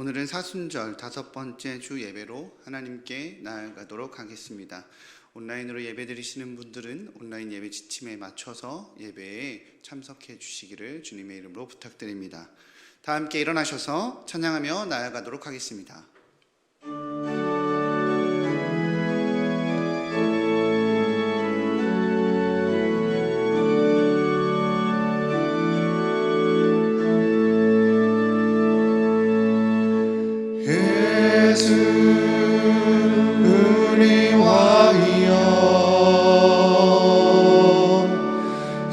오늘은 사순절 5번째 주 예배로 하나님께 나아가도록 하겠습니다. 온라인으로 예배 드리시는 분들은 온라인 예배 지침에 맞춰서 예배에 참석해 주시기를 주님의 이름으로 부탁드립니다. 다 함께 일어나셔서 찬양하며 나아가도록 하겠습니다.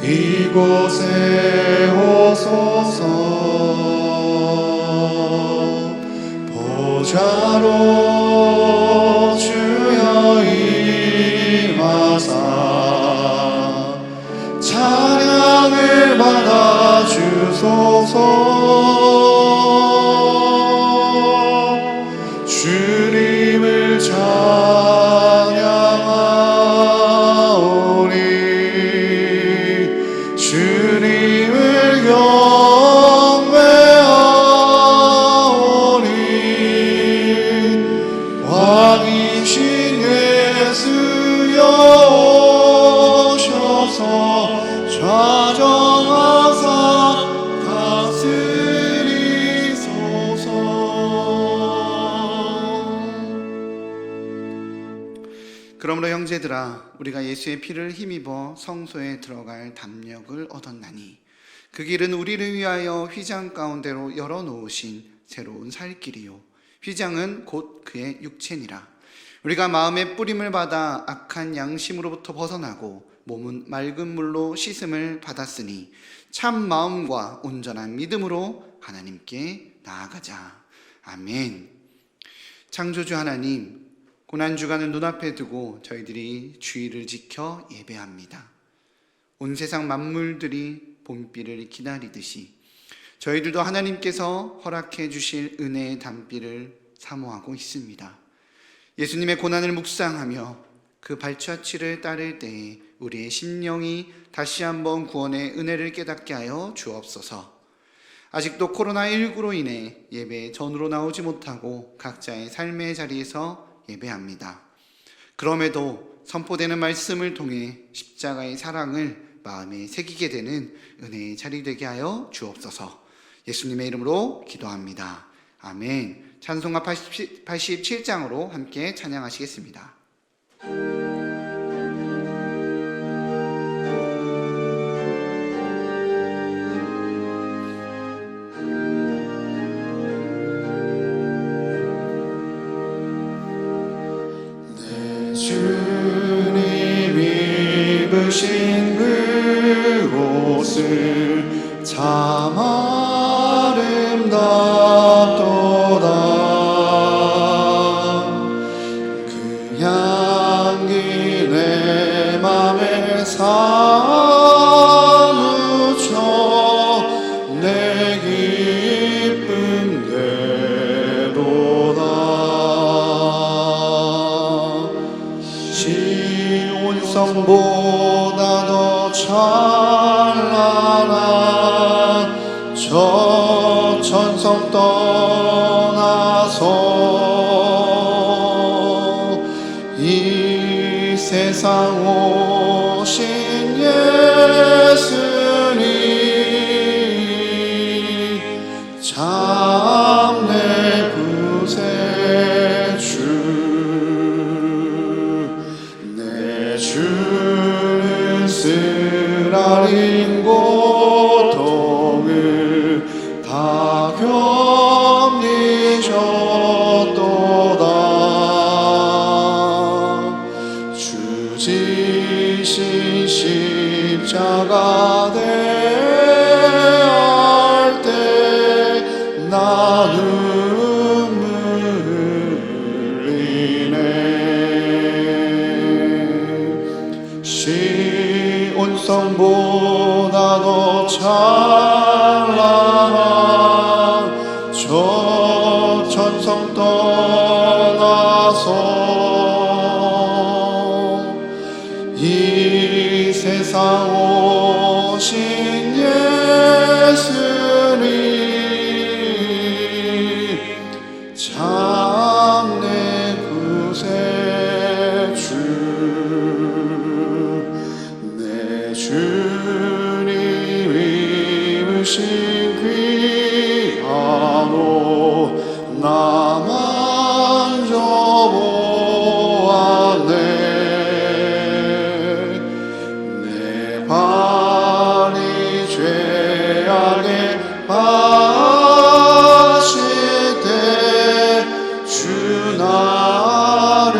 이곳에 오소서. 보좌로 주여 임하사 찬양을 받아 주소서. 주님을 찬양하오니 주님을 경배하오니 왕이신 예수여 오셔서 좌정하사 다스리소서. 그러므로 형제들아, 우리가 예수의 피를 힘입어 성소에 들어갈 담력을 얻었나니 그 길은 우리를 위하여 휘장 가운데로 열어놓으신 새로운 살 길이요 휘장은 곧 그의 육체니라. 우리가 마음의 뿌림을 받아 악한 양심으로부터 벗어나고 몸은 맑은 물로 씻음을 받았으니 참 마음과 온전한 믿음으로 하나님께 나아가자. 아멘. 창조주 하나님, 고난주간을 눈앞에 두고 저희들이 주의를 지켜 예배합니다. 온 세상 만물들이 봄비를 기다리듯이 저희들도 하나님께서 허락해 주실 은혜의 단비를 사모하고 있습니다. 예수님의 고난을 묵상하며 그 발자취를 따를 때에 우리의 심령이 다시 한번 구원의 은혜를 깨닫게 하여 주옵소서. 아직도 코로나19로 인해 예배에 전으로 나오지 못하고 각자의 삶의 자리에서 예배합니다. 그럼에도 선포되는 말씀을 통해 십자가의 사랑을 마음에 새기게 되는 은혜의 자리 되게 하여 주옵소서. 예수님의 이름으로 기도합니다. 아멘. 찬송가 87장으로 함께 찬양하시겠습니다. 주님 입으신 그 옷을 참 아름답도다. 그 향기 내 맘에 사무쳐 내 기쁨 되도다. 시온성보다 더 찬란한 저 천성 떠나서 이 세상 오신 예수님 참 내 구세주. 내 주는 쓰라린 고통을 다 견디셨도다. 주 지신 십자가 대할 때 나 눈물 흘리네. 시온성보다 더 찬란한 저 천성 떠나서 이 세상 오신 예수님 장래 구세주 내 주님 입으신 귀하로 나 만져보았네. 내 발이 죄악에 빠질 때 주 나를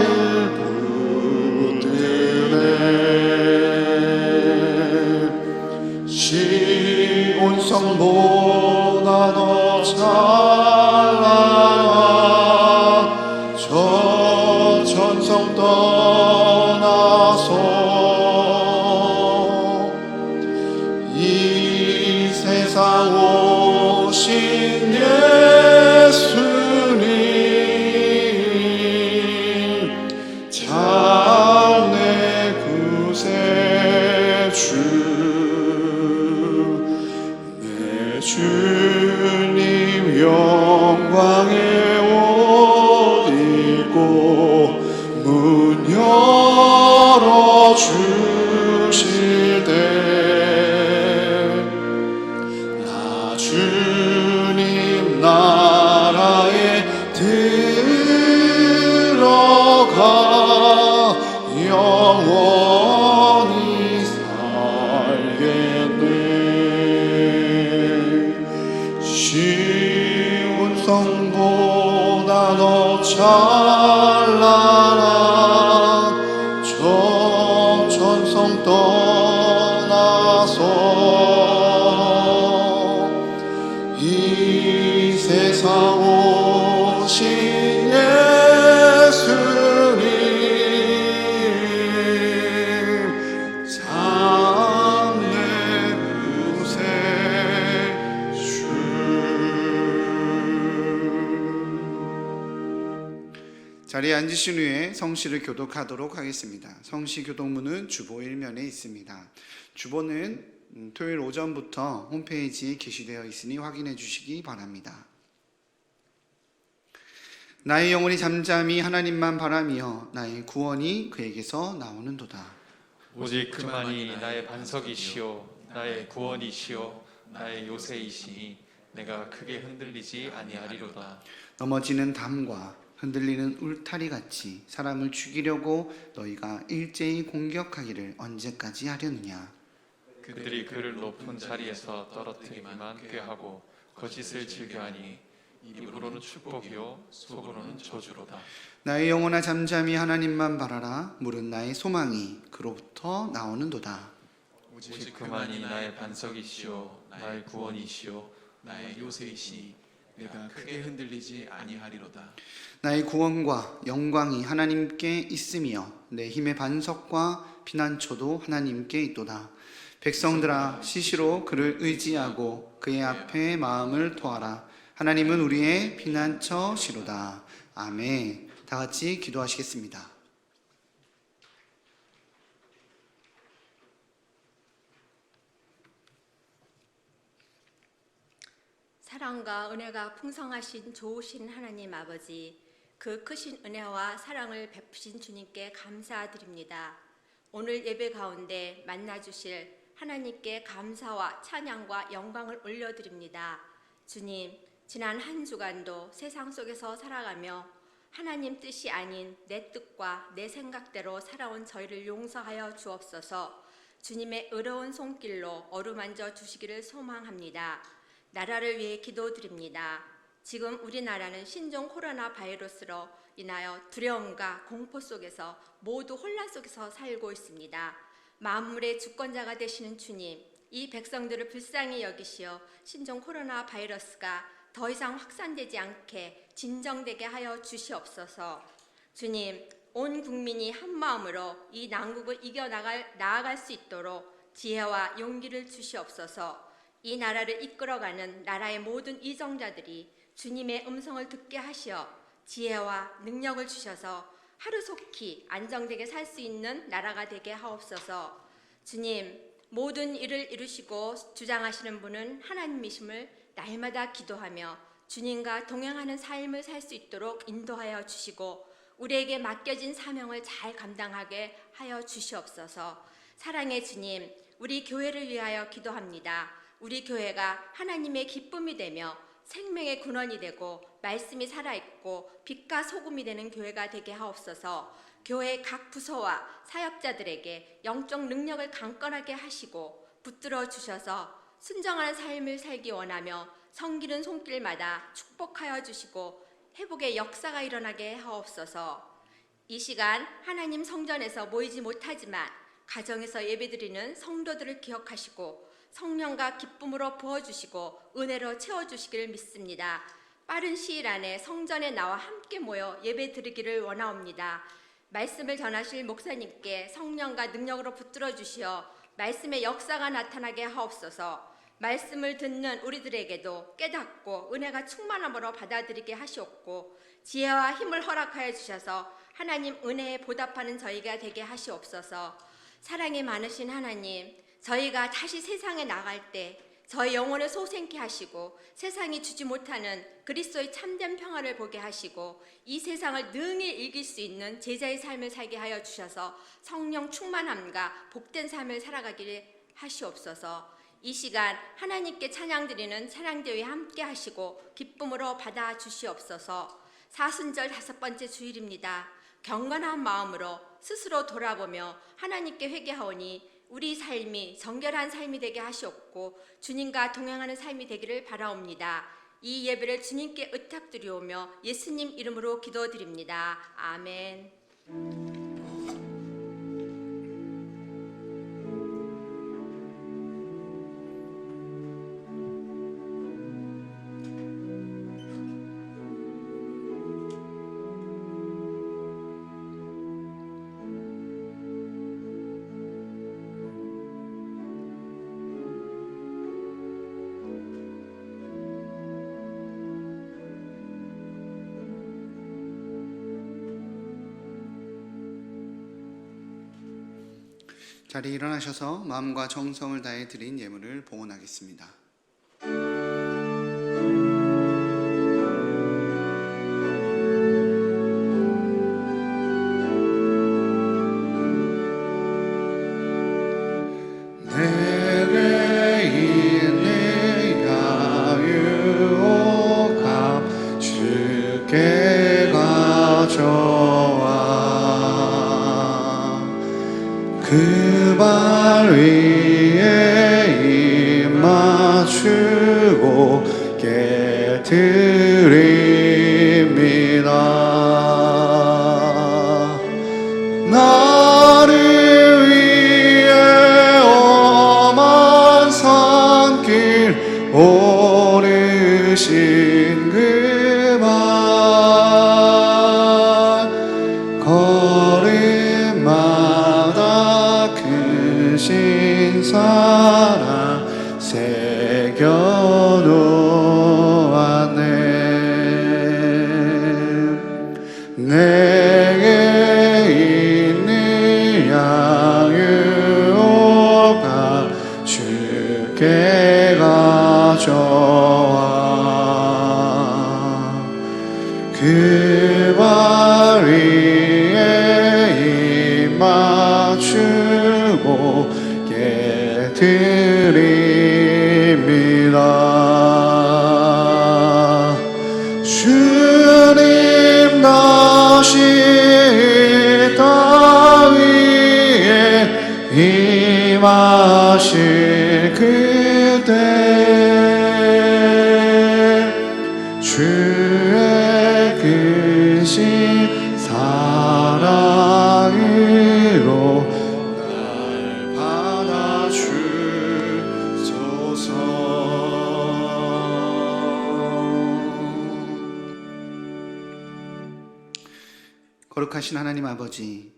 붙드네. 시온 성보다 더 찬란한 저 천성 떠나서 이 세상 오신 예수님 장래 구세주 내 주님 영광의 옷 입고 문 열어주실 때 나 주님 나라에 들어가 영원히 살겠네. 쉬운 성보다 더 찬란한 저 천성 떠나서 이 세상 오신 예수님 장래 구세주. 자리에 앉으신 후에 성시를 교독하도록 하겠습니다. 성시 교독문은 주보 1면에 있습니다. 주보는 토요일 오전부터 홈페이지에 게시되어 있으니 확인해 주시기 바랍니다. 나의 영혼이 잠잠히 하나님만 바라며 나의 구원이 그에게서 나오는도다. 오직 그만이 나의 반석이시요 나의 구원이시요 나의 요새이시니 내가 크게 흔들리지 아니하리로다. 넘어지는 담과 흔들리는 울타리 같이 사람을 죽이려고 너희가 일제히 공격하기를 언제까지 하려느냐. 그들이 그를 높은 자리에서 떨어뜨리기만 꾀하고 거짓을 즐겨하니 입으로는 축복이요 속으로는 저주로다. 나의 영혼아 잠잠히 하나님만 바라라. 물은 나의 소망이 그로부터 나오는도다. 오직 그만이 나의 반석이시요 나의 구원이시요 나의 요새이시니 내가 크게 흔들리지 아니하리로다. 나의 구원과 영광이 하나님께 있으며 내 힘의 반석과 피난처도 하나님께 있도다. 백성들아 시시로 그를 의지하고 그의 앞에 마음을 토하라. 하나님은 우리의 피난처시로다. 아멘. 다 같이 기도하시겠습니다. 사랑과 은혜가 풍성하신 좋으신 하나님 아버지, 그 크신 은혜와 사랑을 베푸신 주님께 감사드립니다. 오늘 예배 가운데 만나주실 하나님께 감사와 찬양과 영광을 올려드립니다. 주님, 지난 한 주간도 세상 속에서 살아가며 하나님 뜻이 아닌 내 뜻과 내 생각대로 살아온 저희를 용서하여 주옵소서. 주님의 의로운 손길로 어루만져 주시기를 소망합니다. 나라를 위해 기도드립니다. 지금 우리나라는 신종 코로나 바이러스로 인하여 두려움과 공포 속에서 모두 혼란 속에서 살고 있습니다. 만물의 주권자가 되시는 주님, 이 백성들을 불쌍히 여기시어 신종 코로나 바이러스가 더 이상 확산되지 않게 진정되게 하여 주시옵소서. 주님, 온 국민이 한 마음으로 이 난국을 나아갈 수 있도록 지혜와 용기를 주시옵소서. 이 나라를 이끌어가는 나라의 모든 이정자들이 주님의 음성을 듣게 하시어 지혜와 능력을 주셔서 하루속히 안정되게 살 수 있는 나라가 되게 하옵소서. 주님, 모든 일을 이루시고 주장하시는 분은 하나님이심을 날마다 기도하며 주님과 동행하는 삶을 살 수 있도록 인도하여 주시고 우리에게 맡겨진 사명을 잘 감당하게 하여 주시옵소서. 사랑의 주님, 우리 교회를 위하여 기도합니다. 우리 교회가 하나님의 기쁨이 되며 생명의 근원이 되고 말씀이 살아있고 빛과 소금이 되는 교회가 되게 하옵소서. 교회 각 부서와 사역자들에게 영적 능력을 강건하게 하시고 붙들어 주셔서 순정한 삶을 살기 원하며 섬기는 손길마다 축복하여 주시고 회복의 역사가 일어나게 하옵소서. 이 시간 하나님 성전에서 모이지 못하지만 가정에서 예배드리는 성도들을 기억하시고 성령과 기쁨으로 부어주시고 은혜로 채워주시기를 믿습니다. 빠른 시일 안에 성전에 나와 함께 모여 예배드리기를 원하옵니다. 말씀을 전하실 목사님께 성령과 능력으로 붙들어 주시어 말씀의 역사가 나타나게 하옵소서. 말씀을 듣는 우리들에게도 깨닫고 은혜가 충만함으로 받아들이게 하시옵고 지혜와 힘을 허락하여 주셔서 하나님 은혜에 보답하는 저희가 되게 하시옵소서. 사랑이 많으신 하나님, 저희가 다시 세상에 나갈 때 저희 영혼을 소생케 하시고 세상이 주지 못하는 그리스도의 참된 평화를 보게 하시고 이 세상을 능히 이길 수 있는 제자의 삶을 살게 하여 주셔서 성령 충만함과 복된 삶을 살아가기를 하시옵소서. 이 시간 하나님께 찬양드리는 찬양대회에 함께 하시고 기쁨으로 받아 주시옵소서. 사순절 5번째 주일입니다. 경건한 마음으로 스스로 돌아보며 하나님께 회개하오니 우리 삶이 정결한 삶이 되게 하시옵고 주님과 동행하는 삶이 되기를 바라옵니다. 이 예배를 주님께 의탁드리오며 예수님 이름으로 기도드립니다. 아멘. 자리에 일어나셔서 마음과 정성을 다해 드린 예물을 봉헌하겠습니다. 내게 있는 야유오감 주께 가져와 그 발 위에 입 맞추고 깨드립니다. 나를 위해 험한 산길 오르신 그 발 걸음마다 크신 사랑 새겨놓았네. 내게 있는 양유가 주께 가져와 그 발 위에 입 맞추고 깨드립니다. 주님 다시 땅 위에 임하실 그때 주의 크신 사랑으로 날 받아주소서. 거룩하신 하나님 아버지,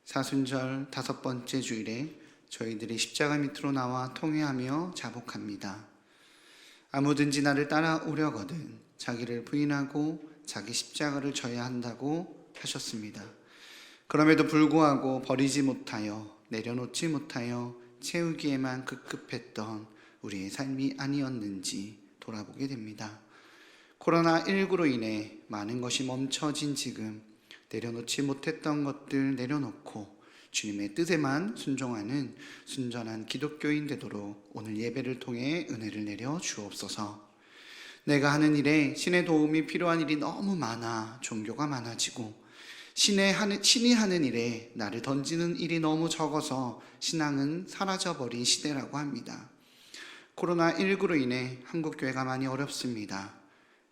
사순절 5번째 주일에 저희들이 십자가 밑으로 나와 통회하며 자복합니다. 아무든지 나를 따라오려거든 자기를 부인하고 자기 십자가를 져야 한다고 하셨습니다. 그럼에도 불구하고 버리지 못하여 내려놓지 못하여 채우기에만 급급했던 우리의 삶이 아니었는지 돌아보게 됩니다. 코로나19로 인해 많은 것이 멈춰진 지금 내려놓지 못했던 것들 내려놓고 주님의 뜻에만 순종하는 순전한 기독교인 되도록 오늘 예배를 통해 은혜를 내려 주옵소서. 내가 하는 일에 신의 도움이 필요한 일이 너무 많아 종교가 많아지고 신이 하는 일에 나를 던지는 일이 너무 적어서 신앙은 사라져버린 시대라고 합니다. 코로나19로 인해 한국교회가 많이 어렵습니다.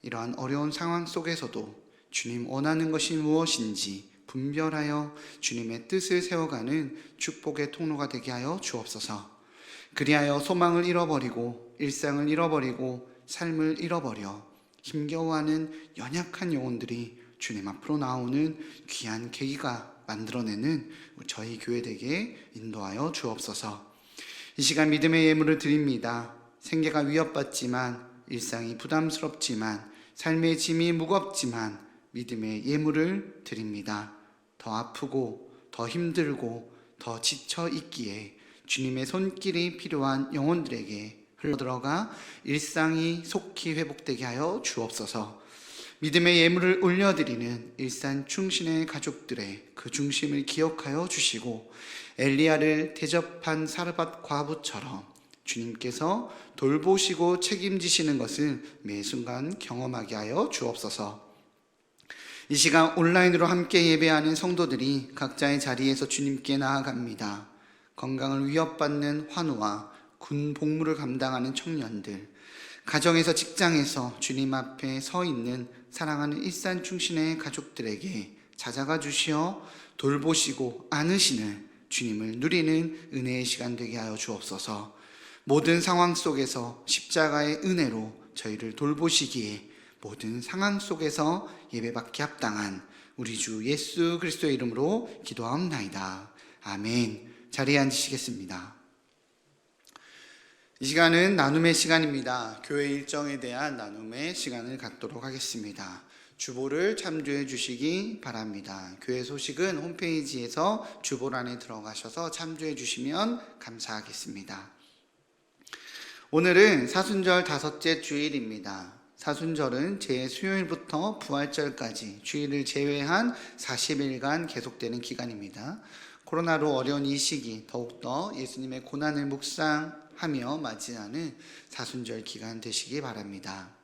이러한 어려운 상황 속에서도 주님 원하는 것이 무엇인지 분별하여 주님의 뜻을 세워가는 축복의 통로가 되게 하여 주옵소서. 그리하여 소망을 잃어버리고 일상을 잃어버리고 삶을 잃어버려 힘겨워하는 연약한 영혼들이 주님 앞으로 나오는 귀한 계기가 만들어내는 저희 교회되게 인도하여 주옵소서. 이 시간 믿음의 예물을 드립니다. 생계가 위협받지만 일상이 부담스럽지만 삶의 짐이 무겁지만 믿음의 예물을 드립니다. 더 아프고 더 힘들고 더 지쳐 있기에 주님의 손길이 필요한 영혼들에게 흘러들어가 일상이 속히 회복되게 하여 주옵소서. 믿음의 예물을 올려드리는 일산 충신의 가족들의 그 중심을 기억하여 주시고 엘리야를 대접한 사르밧 과부처럼 주님께서 돌보시고 책임지시는 것을 매 순간 경험하게 하여 주옵소서. 이 시간 온라인으로 함께 예배하는 성도들이 각자의 자리에서 주님께 나아갑니다. 건강을 위협받는 환우와 군 복무를 감당하는 청년들, 가정에서 직장에서 주님 앞에 서 있는 사랑하는 일산 충신의 가족들에게 찾아가 주시어 돌보시고 안으시는 주님을 누리는 은혜의 시간 되게 하여 주옵소서. 모든 상황 속에서 십자가의 은혜로 저희를 돌보시기에 모든 상황 속에서 예배받기 합당한 우리 주 예수 그리스도의 이름으로 기도하옵나이다. 아멘. 자리에 앉으시겠습니다. 이 시간은 나눔의 시간입니다. 교회 일정에 대한 나눔의 시간을 갖도록 하겠습니다. 주보를 참조해 주시기 바랍니다. 교회 소식은 홈페이지에서 주보란에 들어가셔서 참조해 주시면 감사하겠습니다. 오늘은 사순절 5째 주일입니다. 사순절은 제 수요일부터 부활절까지 주일을 제외한 40일간 계속되는 기간입니다. 코로나로 어려운 이 시기 더욱더 예수님의 고난을 묵상하며 맞이하는 사순절 기간 되시기 바랍니다.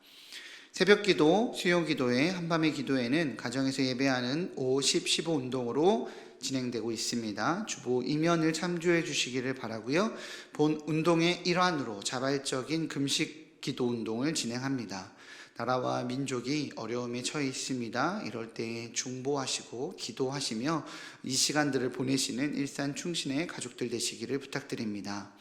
새벽기도, 수요기도회, 한밤의 기도회는 가정에서 예배하는 5, 10, 15 운동으로 진행되고 있습니다. 주보 이면을 참조해 주시기를 바라고요. 본 운동의 일환으로 자발적인 금식 기도 운동을 진행합니다. 나라와 민족이 어려움에 처해 있습니다. 이럴 때에 중보하시고 기도하시며 이 시간들을 보내시는 일산 충신의 가족들 되시기를 부탁드립니다.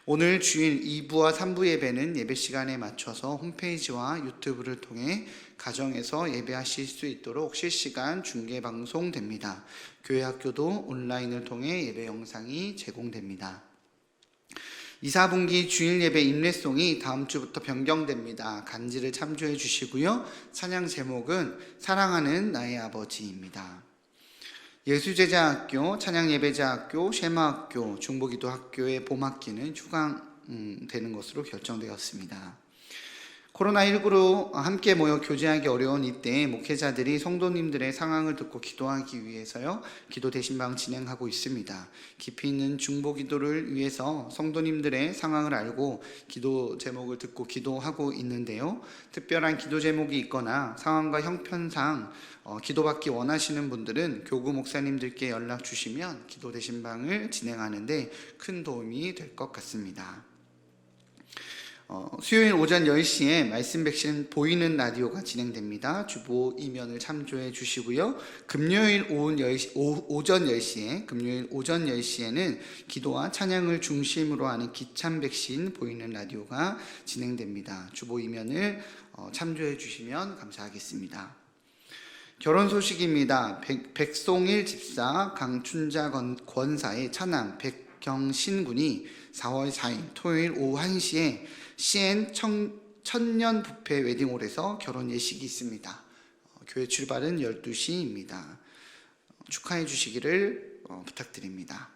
오늘 주일 2부와 3부 예배는 예배 시간에 맞춰서 홈페이지와 유튜브를 통해 가정에서 예배하실 수 있도록 실시간 중계 방송됩니다. 교회 학교도 온라인을 통해 예배 영상이 제공됩니다. 2, 4분기 주일 예배 인례송이 다음 주부터 변경됩니다. 간지를 참조해 주시고요. 찬양 제목은 사랑하는 나의 아버지입니다. 예수제자학교, 찬양예배자학교, 쉐마학교, 중보기도학교의 봄학기는 휴강되는 것으로 결정되었습니다. 코로나19로 함께 모여 교제하기 어려운 이때 목회자들이 성도님들의 상황을 듣고 기도하기 위해서요, 기도 대신방 진행하고 있습니다. 깊이 있는 중보기도를 위해서 성도님들의 상황을 알고 기도 제목을 듣고 기도하고 있는데요, 특별한 기도 제목이 있거나 상황과 형편상 기도받기 원하시는 분들은 교구 목사님들께 연락 주시면 기도 대신방을 진행하는데 큰 도움이 될 것 같습니다. 수요일 오전 10시에 말씀 백신 보이는 라디오가 진행됩니다. 주보 이면을 참조해 주시고요. 금요일 오전 10시에는 기도와 찬양을 중심으로 하는 기참 백신 보이는 라디오가 진행됩니다. 주보 이면을 참조해 주시면 감사하겠습니다. 결혼 소식입니다. 백송일 집사 강춘자 권사의 차남 백경신 군이 4월 4일 토요일 오후 1시에 CN 천년 뷔페 웨딩홀에서 결혼 예식이 있습니다. 교회 출발은 12시입니다. 축하해 주시기를 부탁드립니다.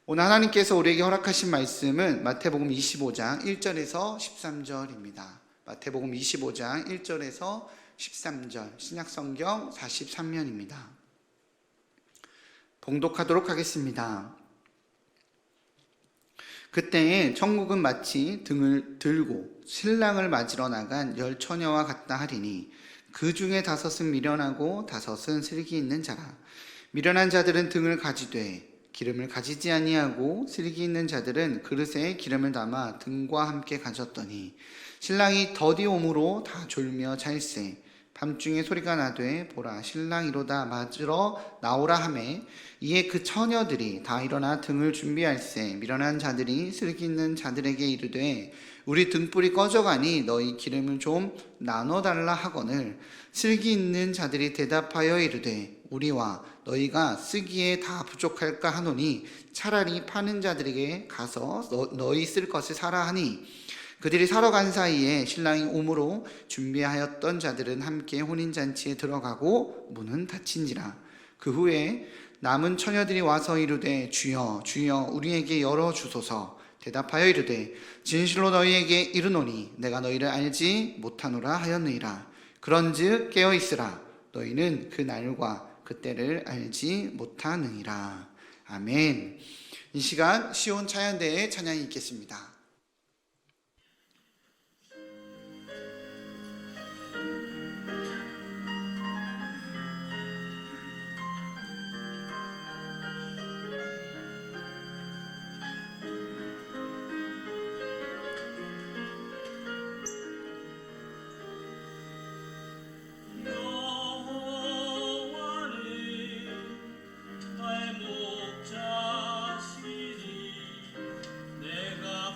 오늘 하나님께서 우리에게 허락하신 말씀은 마태복음 25장 1절에서 13절입니다. 마태복음 25장 1절에서 13절, 신약성경 43면입니다. 봉독하도록 하겠습니다. 그때에 천국은 마치 등을 들고 신랑을 맞으러 나간 10처녀와 같다 하리니 그 중에 5은 미련하고 5은 슬기 있는 자라. 미련한 자들은 등을 가지되 기름을 가지지 아니하고 슬기 있는 자들은 그릇에 기름을 담아 등과 함께 가졌더니 신랑이 더디 오므로 다 졸며 잘세. 밤중에 소리가 나되 보라 신랑이로다 맞으러 나오라 하매 이에 그 처녀들이 다 일어나 등을 준비할세. 미련한 자들이 슬기 있는 자들에게 이르되 우리 등불이 꺼져가니 너희 기름을 좀 나눠달라 하거늘 슬기 있는 자들이 대답하여 이르되 우리와 너희가 쓰기에 다 부족할까 하노니 차라리 파는 자들에게 가서 너희 쓸 것을 사라 하니 그들이 사러 간 사이에 신랑이 오므로 준비하였던 자들은 함께 혼인잔치에 들어가고 문은 닫힌지라. 그 후에 남은 처녀들이 와서 이르되 주여 주여 우리에게 열어주소서. 대답하여 이르되 진실로 너희에게 이르노니 내가 너희를 알지 못하노라 하였느니라. 그런즉 깨어있으라. 너희는 그 날과 그 때를 알지 못하느니라. 아멘. 이 시간 시온 찬양대의 찬양이 있겠습니다. 나의 목자시니 내가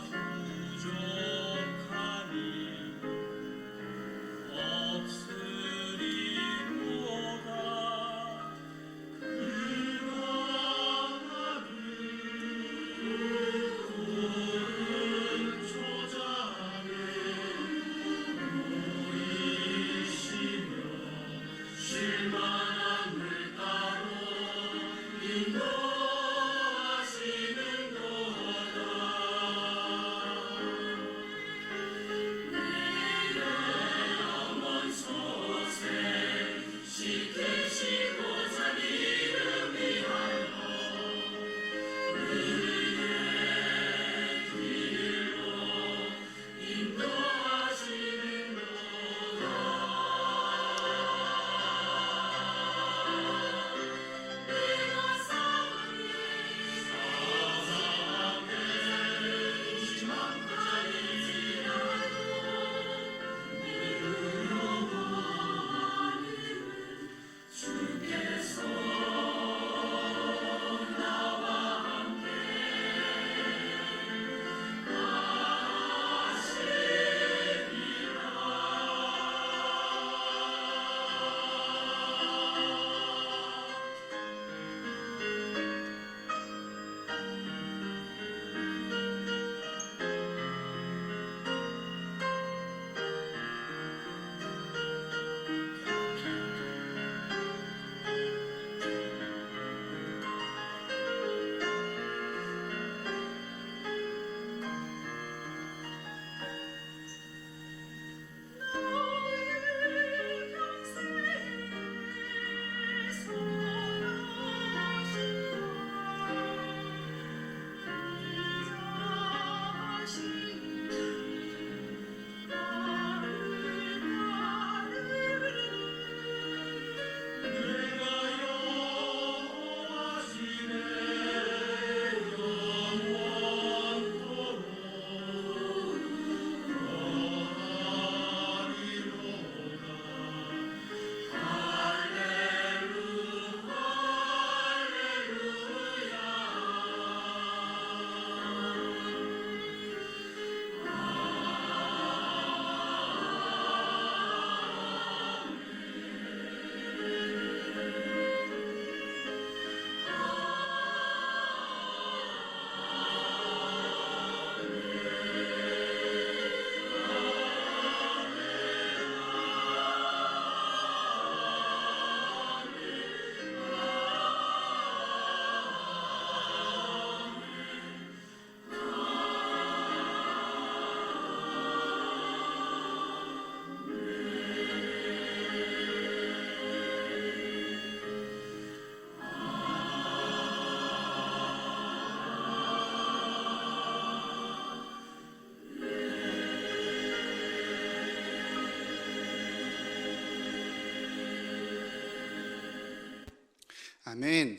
아멘.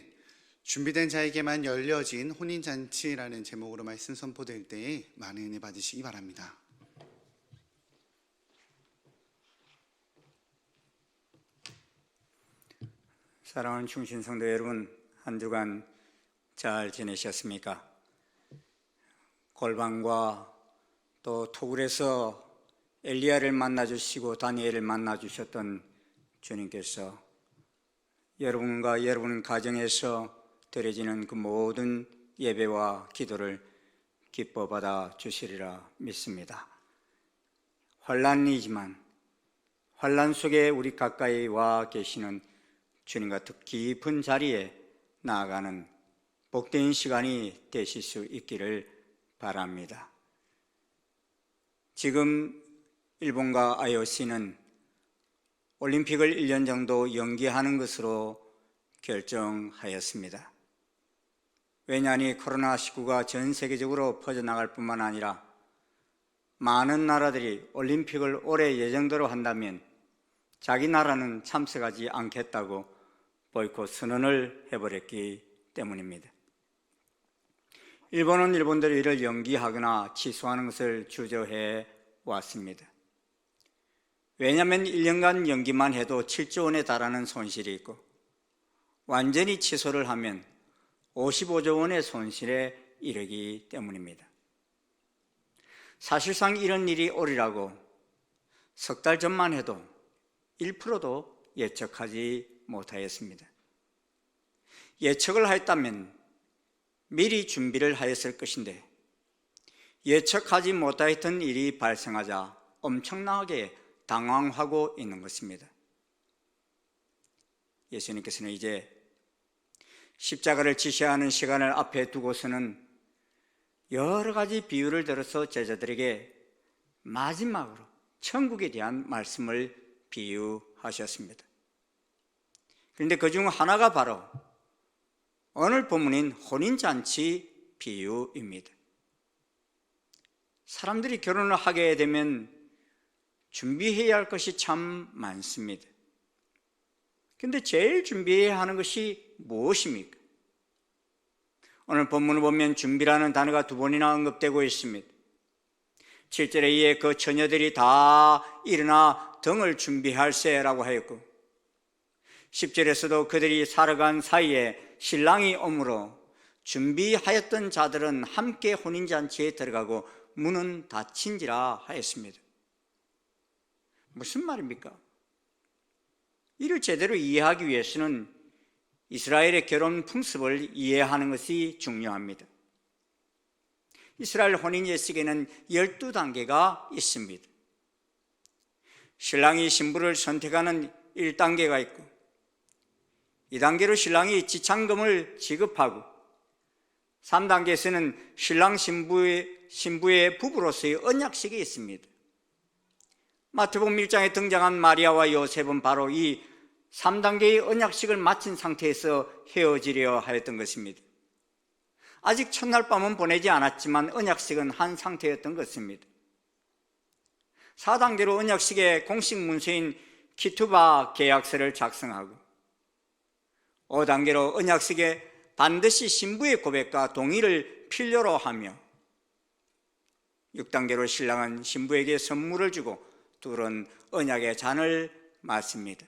준비된 자에게만 열려진 혼인잔치라는 제목으로 말씀 선포될 때에 많은 은혜 받으시기 바랍니다. 사랑하는 충신성도 여러분, 한 주간 잘 지내셨습니까? 골방과 또 토굴에서 엘리야를 만나주시고 다니엘을 만나주셨던 주님께서 여러분과 여러분 가정에서 드려지는 그 모든 예배와 기도를 기뻐 받아 주시리라 믿습니다. 환난이지만 환난 속에 우리 가까이 와 계시는 주님과 더 깊은 자리에 나아가는 복된 시간이 되실 수 있기를 바랍니다. 지금 일본과 IOC는 올림픽을 1년 정도 연기하는 것으로 결정하였습니다. 왜냐하니 코로나19가 전 세계적으로 퍼져나갈 뿐만 아니라 많은 나라들이 올림픽을 올해 예정대로 한다면 자기 나라는 참석하지 않겠다고 보이콧 선언을 해버렸기 때문입니다. 일본은 일본대로 이를 연기하거나 취소하는 것을 주저해 왔습니다. 왜냐하면 1년간 연기만 해도 7조 원에 달하는 손실이 있고 완전히 취소를 하면 55조 원의 손실에 이르기 때문입니다. 사실상 이런 일이 오리라고 석 달 전만 해도 1%도 예측하지 못하였습니다. 예측을 하였다면 미리 준비를 하였을 것인데 예측하지 못하였던 일이 발생하자 엄청나게 당황하고 있는 것입니다. 예수님께서는 이제 십자가를 지셔야 하는 시간을 앞에 두고서는 여러 가지 비유를 들어서 제자들에게 마지막으로 천국에 대한 말씀을 비유하셨습니다. 그런데 그중 하나가 바로 오늘 본문인 혼인잔치 비유입니다. 사람들이 결혼을 하게 되면 준비해야 할 것이 참 많습니다. 그런데 제일 준비해야 하는 것이 무엇입니까? 오늘 본문을 보면 준비라는 단어가 2번이나 언급되고 있습니다. 7절에 이에 그 처녀들이 다 일어나 등을 준비할세라고 하였고 10절에서도 그들이 살아간 사이에 신랑이 오므로 준비하였던 자들은 함께 혼인잔치에 들어가고 문은 닫힌지라 하였습니다. 무슨 말입니까? 이를 제대로 이해하기 위해서는 이스라엘의 결혼 풍습을 이해하는 것이 중요합니다. 이스라엘 혼인 예식에는 12단계가 있습니다. 신랑이 신부를 선택하는 1단계가 있고 2단계로 신랑이 지참금을 지급하고 3단계에서는 신랑 신부의 부부로서의 언약식이 있습니다. 마태복음 1장에 등장한 마리아와 요셉은 바로 이 3단계의 언약식을 마친 상태에서 헤어지려 하였던 것입니다. 아직 첫날 밤은 보내지 않았지만 언약식은 한 상태였던 것입니다. 4단계로 언약식의 공식 문서인 키투바 계약서를 작성하고 5단계로 언약식에 반드시 신부의 고백과 동의를 필요로 하며 6단계로 신랑은 신부에게 선물을 주고 둘은 언약의 잔을 마십니다.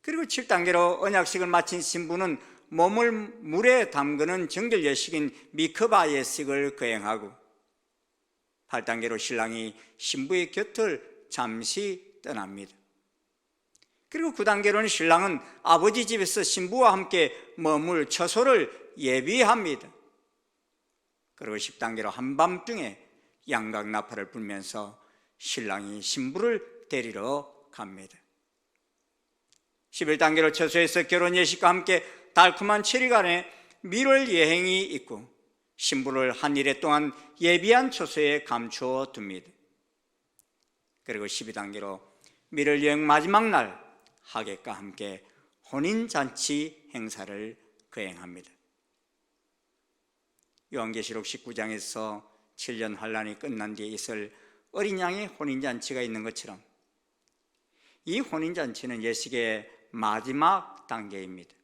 그리고 7단계로 언약식을 마친 신부는 몸을 물에 담그는 정결 예식인 미크바 예식을 거행하고 8단계로 신랑이 신부의 곁을 잠시 떠납니다. 그리고 9단계로는 신랑은 아버지 집에서 신부와 함께 머물 처소를 예비합니다. 그리고 10단계로 한밤중에 양각 나팔을 불면서 신랑이 신부를 데리러 갑니다. 11단계로 처소에서 결혼 예식과 함께 달콤한 7일간의 밀월 여행이 있고 신부를 한 일해 동안 예비한 처소에 감추어 둡니다. 그리고 12단계로 밀월 여행 마지막 날 하객과 함께 혼인잔치 행사를 거행합니다. 요한계시록 19장에서 7년 환란이 끝난 뒤에 있을 어린 양의 혼인잔치가 있는 것처럼 이 혼인잔치는 예식의 마지막 단계입니다.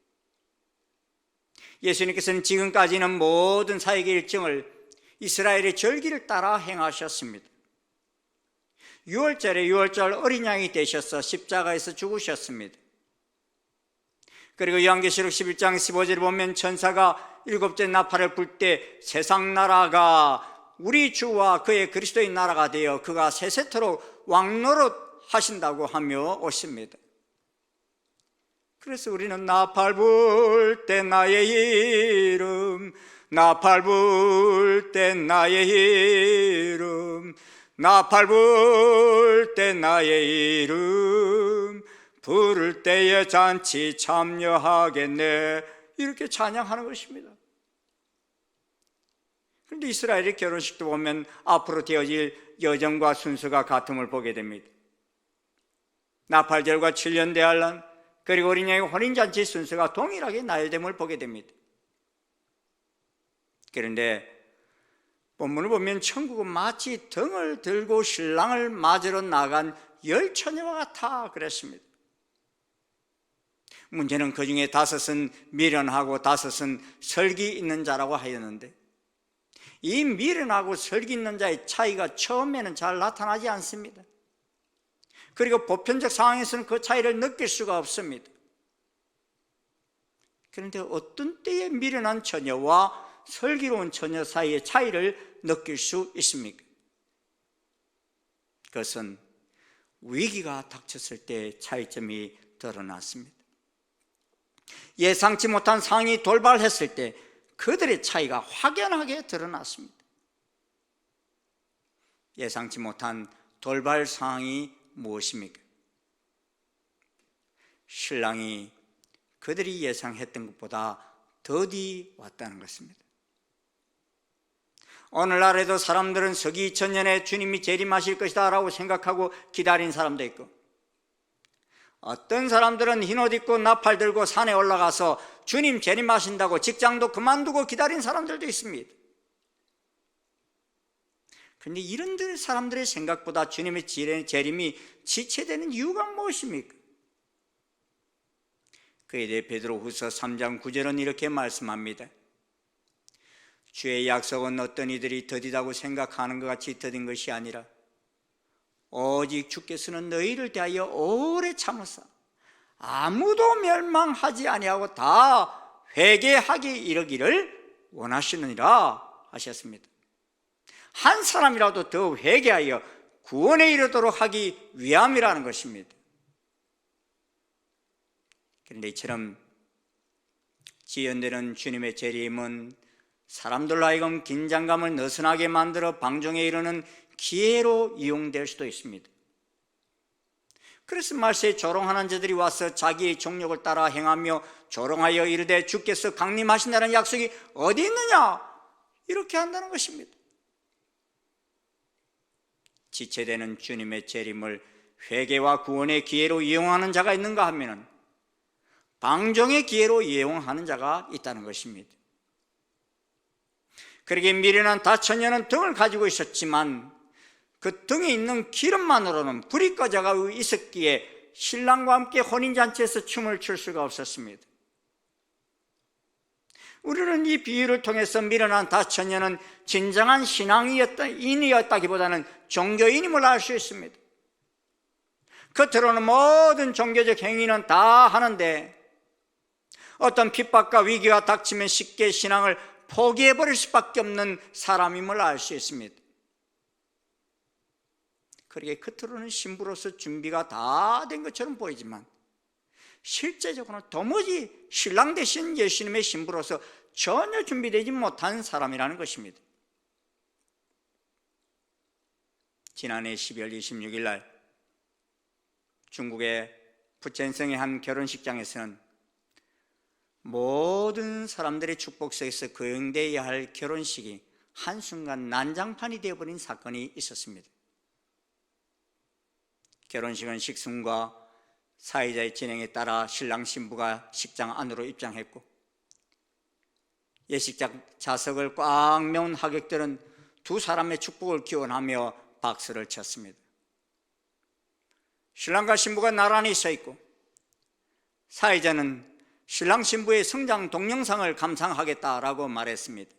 예수님께서는 지금까지는 모든 사역의 일정을 이스라엘의 절기를 따라 행하셨습니다. 6월절에 6월절 어린 양이 되셔서 십자가에서 죽으셨습니다. 그리고 요한계시록 11장 15절에 보면 천사가 7째 나팔을 불 때 세상 나라가 우리 주와 그의 그리스도의 나라가 되어 그가 세세토록 왕노릇 하신다고 하며 오십니다. 그래서 우리는 나팔 불 때 나의 이름, 나팔 불 때 나의 이름, 나팔 불 때 나의 이름, 부를 때에 잔치 참여하겠네, 이렇게 찬양하는 것입니다. 그런데 이스라엘의 결혼식도 보면 앞으로 되어질 여정과 순서가 같음을 보게 됩니다. 나팔절과 7년 대환란, 그리고 어린 양의 혼인잔치 순서가 동일하게 나열됨을 보게 됩니다. 그런데 본문을 보면 천국은 마치 등을 들고 신랑을 맞으러 나간 열 처녀와 같아 그랬습니다. 문제는 그 중에 5은 미련하고 5은 설기 있는 자라고 하였는데, 이 미련하고 설기 있는 자의 차이가 처음에는 잘 나타나지 않습니다. 그리고 보편적 상황에서는 그 차이를 느낄 수가 없습니다. 그런데 어떤 때에 미련한 처녀와 슬기로운 처녀 사이의 차이를 느낄 수 있습니까? 그것은 위기가 닥쳤을 때 차이점이 드러났습니다. 예상치 못한 상황이 돌발했을 때 그들의 차이가 확연하게 드러났습니다. 예상치 못한 돌발 상황이 무엇입니까? 신랑이 그들이 예상했던 것보다 더디 왔다는 것입니다. 오늘날에도 사람들은 서기 2000년에 주님이 재림하실 것이다 라고 생각하고 기다린 사람도 있고, 어떤 사람들은 흰옷 입고 나팔 들고 산에 올라가서 주님 재림하신다고 직장도 그만두고 기다린 사람들도 있습니다. 그런데 이런 사람들의 생각보다 주님의 재림이 지체되는 이유가 무엇입니까? 그에 대해 베드로후서 3장 9절은 이렇게 말씀합니다. 주의 약속은 어떤 이들이 더디다고 생각하는 것 같이 더딘 것이 아니라 오직 주께서는 너희를 대하여 오래 참으사 아무도 멸망하지 아니하고 다 회개하기 이르기를 원하시느니라 하셨습니다. 한 사람이라도 더 회개하여 구원에 이르도록 하기 위함이라는 것입니다. 그런데 이처럼 지연되는 주님의 재림은 사람들로 하여금 긴장감을 느슨하게 만들어 방종에 이르는 기회로 이용될 수도 있습니다. 그래서 말세에 조롱하는 자들이 와서 자기의 정욕을 따라 행하며 조롱하여 이르되 주께서 강림하신다는 약속이 어디 있느냐, 이렇게 한다는 것입니다. 지체되는 주님의 재림을 회개와 구원의 기회로 이용하는 자가 있는가 하면 방종의 기회로 이용하는 자가 있다는 것입니다. 그러기에 미련한 다처녀는 등을 가지고 있었지만 그 등에 있는 기름만으로는 불이 꺼져가고 있었기에 신랑과 함께 혼인잔치에서 춤을 출 수가 없었습니다. 우리는 이 비유를 통해서 미련한 다처녀는 진정한 신앙인이었다기보다는 종교인임을 알 수 있습니다. 겉으로는 모든 종교적 행위는 다 하는데 어떤 핍박과 위기가 닥치면 쉽게 신앙을 포기해버릴 수밖에 없는 사람임을 알 수 있습니다. 그러게 겉으로는 신부로서 준비가 다 된 것처럼 보이지만 실제적으로는 도무지 신랑 대신 예수님의 신부로서 전혀 준비되지 못한 사람이라는 것입니다. 지난해 12월 26일 날 중국의 푸첸성의 한 결혼식장에서는 모든 사람들의 축복 속에서 거행되어야 할 결혼식이 한순간 난장판이 되어버린 사건이 있었습니다. 결혼식은 식순과 사회자의 진행에 따라 신랑 신부가 식장 안으로 입장했고 예식장 좌석을 꽉 메운 하객들은 두 사람의 축복을 기원하며 박수를 쳤습니다. 신랑과 신부가 나란히 서 있고 사회자는 신랑 신부의 성장 동영상을 감상하겠다라고 말했습니다.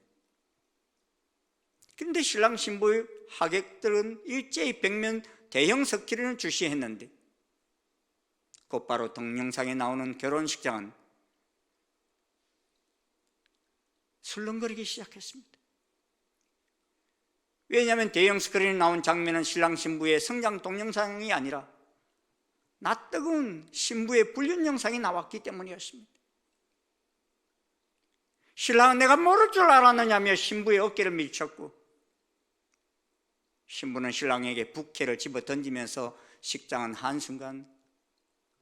그런데 신랑 신부의 하객들은 일제히 벽면 대형 스크린을 주시했는데 곧바로 동영상에 나오는 결혼식장은 술렁거리기 시작했습니다. 왜냐하면 대형 스크린에 나온 장면은 신랑 신부의 성장 동영상이 아니라 낯뜨거운 신부의 불륜 영상이 나왔기 때문이었습니다. 신랑은 내가 모를 줄 알았느냐며 신부의 어깨를 밀쳤고, 신부는 신랑에게 부케를 집어 던지면서 식장은 한순간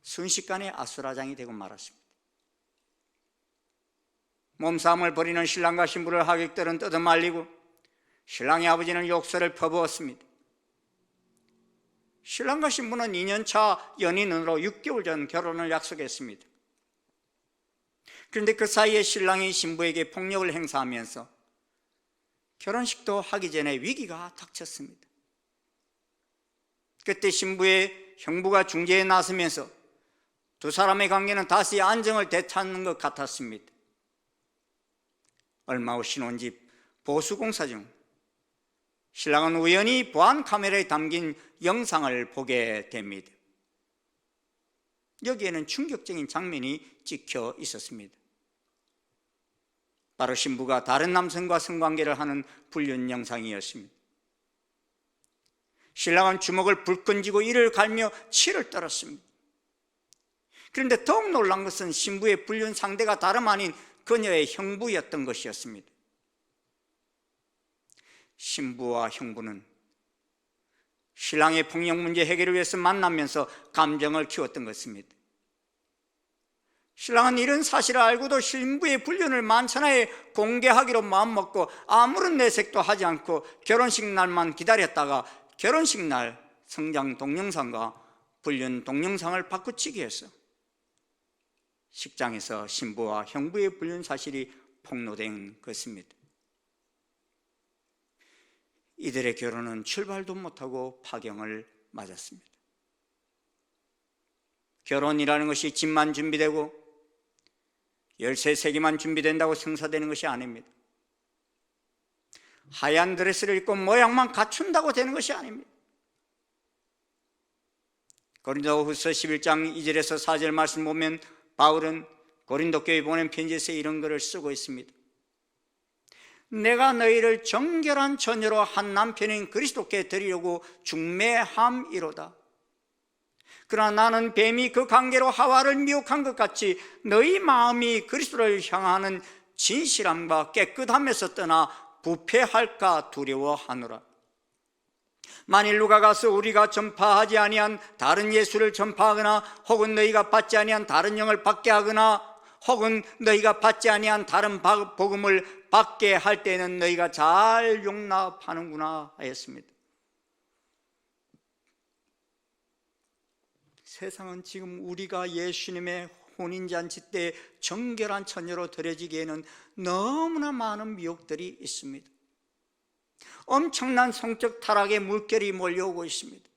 순식간에 아수라장이 되고 말았습니다. 몸싸움을 벌이는 신랑과 신부를 하객들은 뜯어말리고 신랑의 아버지는 욕설을 퍼부었습니다. 신랑과 신부는 2년차 연인으로 6개월 전 결혼을 약속했습니다. 그런데 그 사이에 신랑이 신부에게 폭력을 행사하면서 결혼식도 하기 전에 위기가 닥쳤습니다. 그때 신부의 형부가 중재에 나서면서 두 사람의 관계는 다시 안정을 되찾는 것 같았습니다. 얼마 후 신혼집 보수공사 중 신랑은 우연히 보안 카메라에 담긴 영상을 보게 됩니다. 여기에는 충격적인 장면이 찍혀 있었습니다. 바로 신부가 다른 남성과 성관계를 하는 불륜 영상이었습니다. 신랑은 주먹을 불끈 쥐고 이를 갈며 치를 떨었습니다. 그런데 더욱 놀란 것은 신부의 불륜 상대가 다름 아닌 그녀의 형부였던 것이었습니다. 신부와 형부는 신랑의 폭력 문제 해결을 위해서 만나면서 감정을 키웠던 것입니다. 신랑은 이런 사실을 알고도 신부의 불륜을 만천하에 공개하기로 마음먹고 아무런 내색도 하지 않고 결혼식 날만 기다렸다가 결혼식 날 성장 동영상과 불륜 동영상을 바꾸치기 해서 식장에서 신부와 형부의 불륜 사실이 폭로된 것입니다. 이들의 결혼은 출발도 못하고 파경을 맞았습니다. 결혼이라는 것이 집만 준비되고 13세기만 준비된다고 성사되는 것이 아닙니다. 하얀 드레스를 입고 모양만 갖춘다고 되는 것이 아닙니다. 고린도후서 11장 2절에서 4절 말씀 보면 바울은 고린도 교회에 보낸 편지에서 이런 글을 쓰고 있습니다. 내가 너희를 정결한 처녀로 한 남편인 그리스도께 드리려고 중매함이로다. 그러나 나는 뱀이 그 관계로 하와를 미혹한 것 같이 너희 마음이 그리스도를 향하는 진실함과 깨끗함에서 떠나 부패할까 두려워하노라. 만일 누가 가서 우리가 전파하지 아니한 다른 예수를 전파하거나 혹은 너희가 받지 아니한 다른 영을 받게 하거나 혹은 너희가 받지 아니한 다른 복음을 받게 할 때는 너희가 잘 용납하는구나 하였습니다. 세상은 지금 우리가 예수님의 혼인잔치 때 정결한 처녀로 드려지기에는 너무나 많은 미혹들이 있습니다. 엄청난 성적 타락의 물결이 몰려오고 있습니다.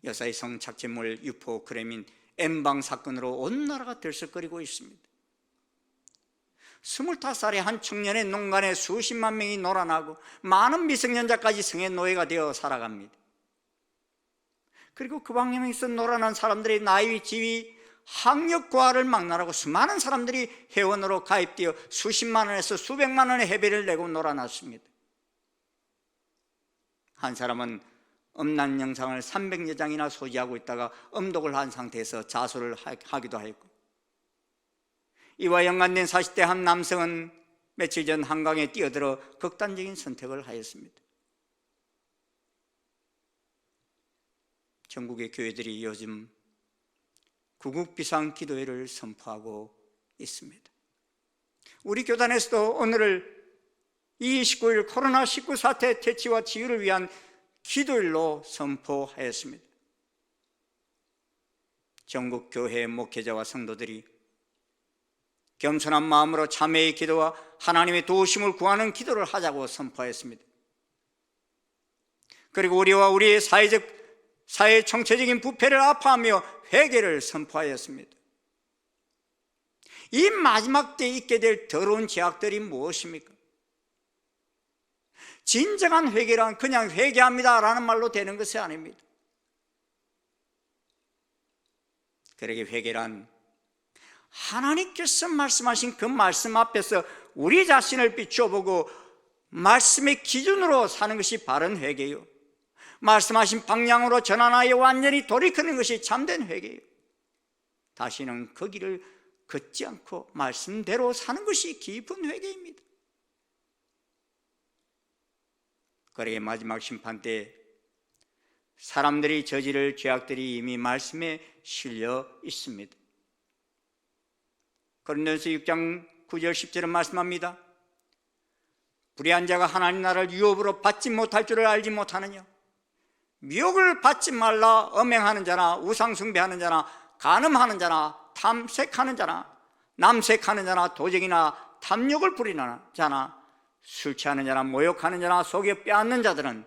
여사의 성착취물 유포 크레민 M방 사건으로 온 나라가 들썩거리고 있습니다. 25살의 한 청년의 농간에 수십만 명이 놀아나고 많은 미성년자까지 성의 노예가 되어 살아갑니다. 그리고 그 방향에서 놀아난 사람들의 나이, 지위, 학력 고하를 막론하고 수많은 사람들이 회원으로 가입되어 수십만 원에서 수백만 원의 회비를 내고 놀아났습니다. 한 사람은 음란 영상을 300여 장이나 소지하고 있다가 음독을 한 상태에서 자수를 하기도 했고, 이와 연관된 40대 한 남성은 며칠 전 한강에 뛰어들어 극단적인 선택을 하였습니다. 전국의 교회들이 요즘 구국 비상 기도회를 선포하고 있습니다. 우리 교단에서도 오늘을 29일 코로나19 사태 퇴치와 치유를 위한 기도일로 선포하였습니다. 전국 교회 목회자와 성도들이 겸손한 마음으로 참회의 기도와 하나님의 도우심을 구하는 기도를 하자고 선포했습니다. 그리고 우리와 우리의 사회적 사회의 총체적인 부패를 아파하며 회개를 선포하였습니다. 이 마지막 때에 있게 될 더러운 죄악들이 무엇입니까? 진정한 회개란 그냥 회개합니다라는 말로 되는 것이 아닙니다. 그러게 회개란 하나님께서 말씀하신 그 말씀 앞에서 우리 자신을 비춰보고 말씀의 기준으로 사는 것이 바른 회개요, 말씀하신 방향으로 전환하여 완전히 돌이키는 것이 참된 회개요, 다시는 그 길을 걷지 않고 말씀대로 사는 것이 깊은 회개입니다. 그러게 마지막 심판 때 사람들이 저지를 죄악들이 이미 말씀에 실려 있습니다. 고린도전서 6장 9절 10절은 말씀합니다. 불의한 자가 하나님 나라를 유업으로 받지 못할 줄을 알지 못하느냐? 미혹을 받지 말라. 엄행하는 자나 우상 숭배하는 자나 간음하는 자나 탐색하는 자나 남색하는 자나 도적이나 탐욕을 부리는 자나 술 취하는 자나 모욕하는 자나 속여 빼앗는 자들은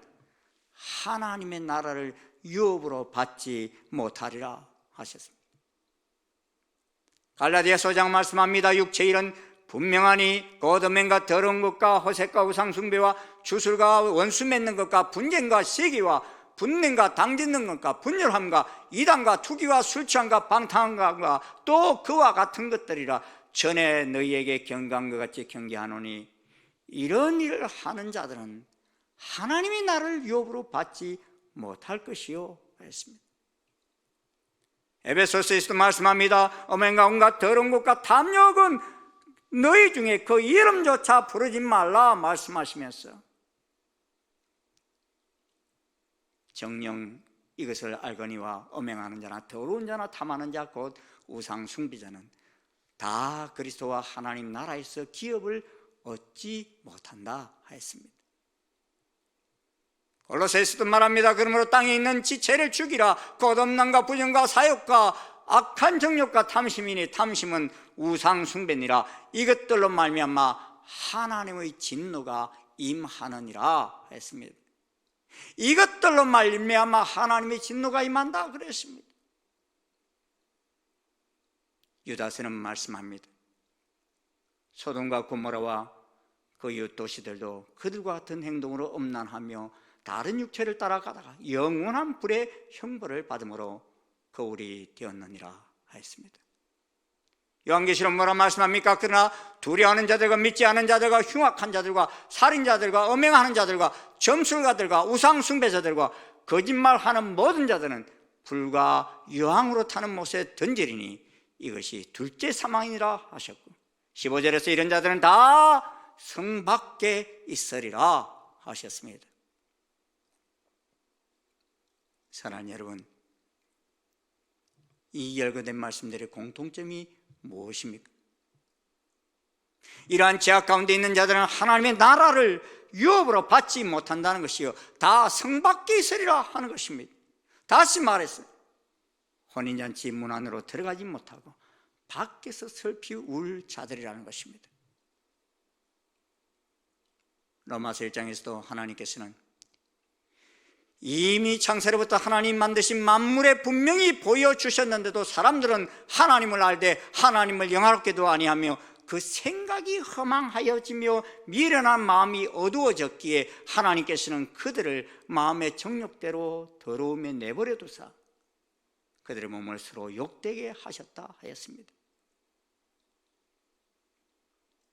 하나님의 나라를 유업으로 받지 못하리라 하셨습니다. 갈라디아서 5장 말씀합니다. 육체의 일은 분명하니 곧 음행과 더러운 것과 호색과 우상숭배와 주술과 원수 맺는 것과 분쟁과 시기와 분냉과 당짓는 것과 분열함과 이단과 투기와 술취함과 방탕함과 또 그와 같은 것들이라. 전에 너희에게 경고한 것 같이 경계하노니 이런 일을 하는 자들은 하나님의 나라를 유업으로 받지 못할 것이요 했습니다. 에베소서에서도 말씀합니다. 음행과 온갖 더러운 것과 탐욕은 너희 중에 그 이름조차 부르지 말라 말씀하시면서 정녕 이것을 알거니와 음행하는 자나 더러운 자나 탐하는 자 곧 우상 숭배자는 다 그리스도와 하나님 나라에서 기업을 얻지 못한다 하였습니다. 골로새서도 말합니다. 그러므로 땅에 있는 지체를 죽이라. 곧 음란과 부정과 사욕과 악한 정욕과 탐심이니 탐심은 우상 숭배니라. 이것들로 말미암아 하나님의 진노가 임하느니라 했습니다. 이것들로 말미암아 하나님의 진노가 임한다 그랬습니다. 유다서는 말씀합니다. 소돔과 고모라와 그 이웃 도시들도 그들과 같은 행동으로 음란하며 다른 육체를 따라가다가 영원한 불의 형벌을 받음으로 거울이 되었느니라 하였습니다. 요한계시록 뭐라 말씀합니까? 그러나 두려워하는 자들과 믿지 않은 자들과 흉악한 자들과 살인자들과 음행하는 자들과 점술가들과 우상숭배자들과 거짓말하는 모든 자들은 불과 유황으로 타는 못에 던지리니 이것이 둘째 사망이니라 하셨고 15절에서 이런 자들은 다 성 밖에 있으리라 하셨습니다. 사랑하는 여러분, 이 열거된 말씀들의 공통점이 무엇입니까? 이러한 죄악 가운데 있는 자들은 하나님의 나라를 유업으로 받지 못한다는 것이요, 다 성 밖에 있으리라 하는 것입니다. 다시 말해서 혼인잔치 문 안으로 들어가지 못하고 밖에서 슬피 울 자들이라는 것입니다. 로마서 1장에서도 하나님께서는 이미 창세로부터 하나님 만드신 만물에 분명히 보여주셨는데도 사람들은 하나님을 알되 하나님을 영화롭게도 아니하며 그 생각이 허망하여지며 미련한 마음이 어두워졌기에 하나님께서는 그들을 마음의 정욕대로 더러움에 내버려 두사 그들의 몸을 서로 욕되게 하셨다 하였습니다.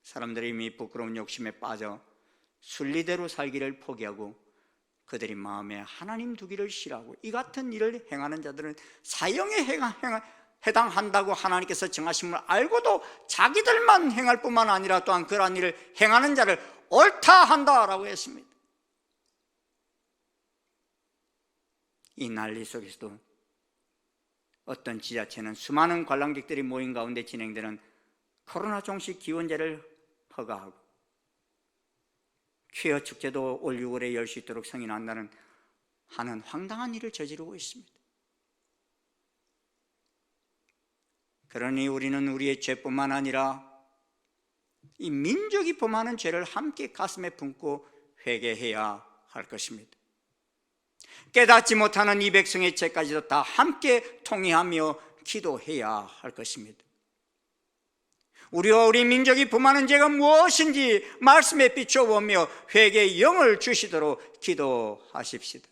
사람들이 이미 부끄러운 욕심에 빠져 순리대로 살기를 포기하고 그들이 마음에 하나님 두기를 싫어하고 이 같은 일을 행하는 자들은 사형에 해당한다고 하나님께서 정하심을 알고도 자기들만 행할 뿐만 아니라 또한 그러한 일을 행하는 자를 옳다 한다라고 했습니다. 이 난리 속에서도 어떤 지자체는 수많은 관람객들이 모인 가운데 진행되는 코로나 종식 기원제를 허가하고 퀴어 축제도 올 6월에 열 수 있도록 승인한다는 하는 황당한 일을 저지르고 있습니다. 그러니 우리는 우리의 죄뿐만 아니라 이 민족이 범하는 죄를 함께 가슴에 품고 회개해야 할 것입니다. 깨닫지 못하는 이 백성의 죄까지도 다 함께 통회하며 기도해야 할 것입니다. 우리와 우리 민족이 범하는 죄가 무엇인지 말씀에 비춰보며 회개의 영을 주시도록 기도하십시다.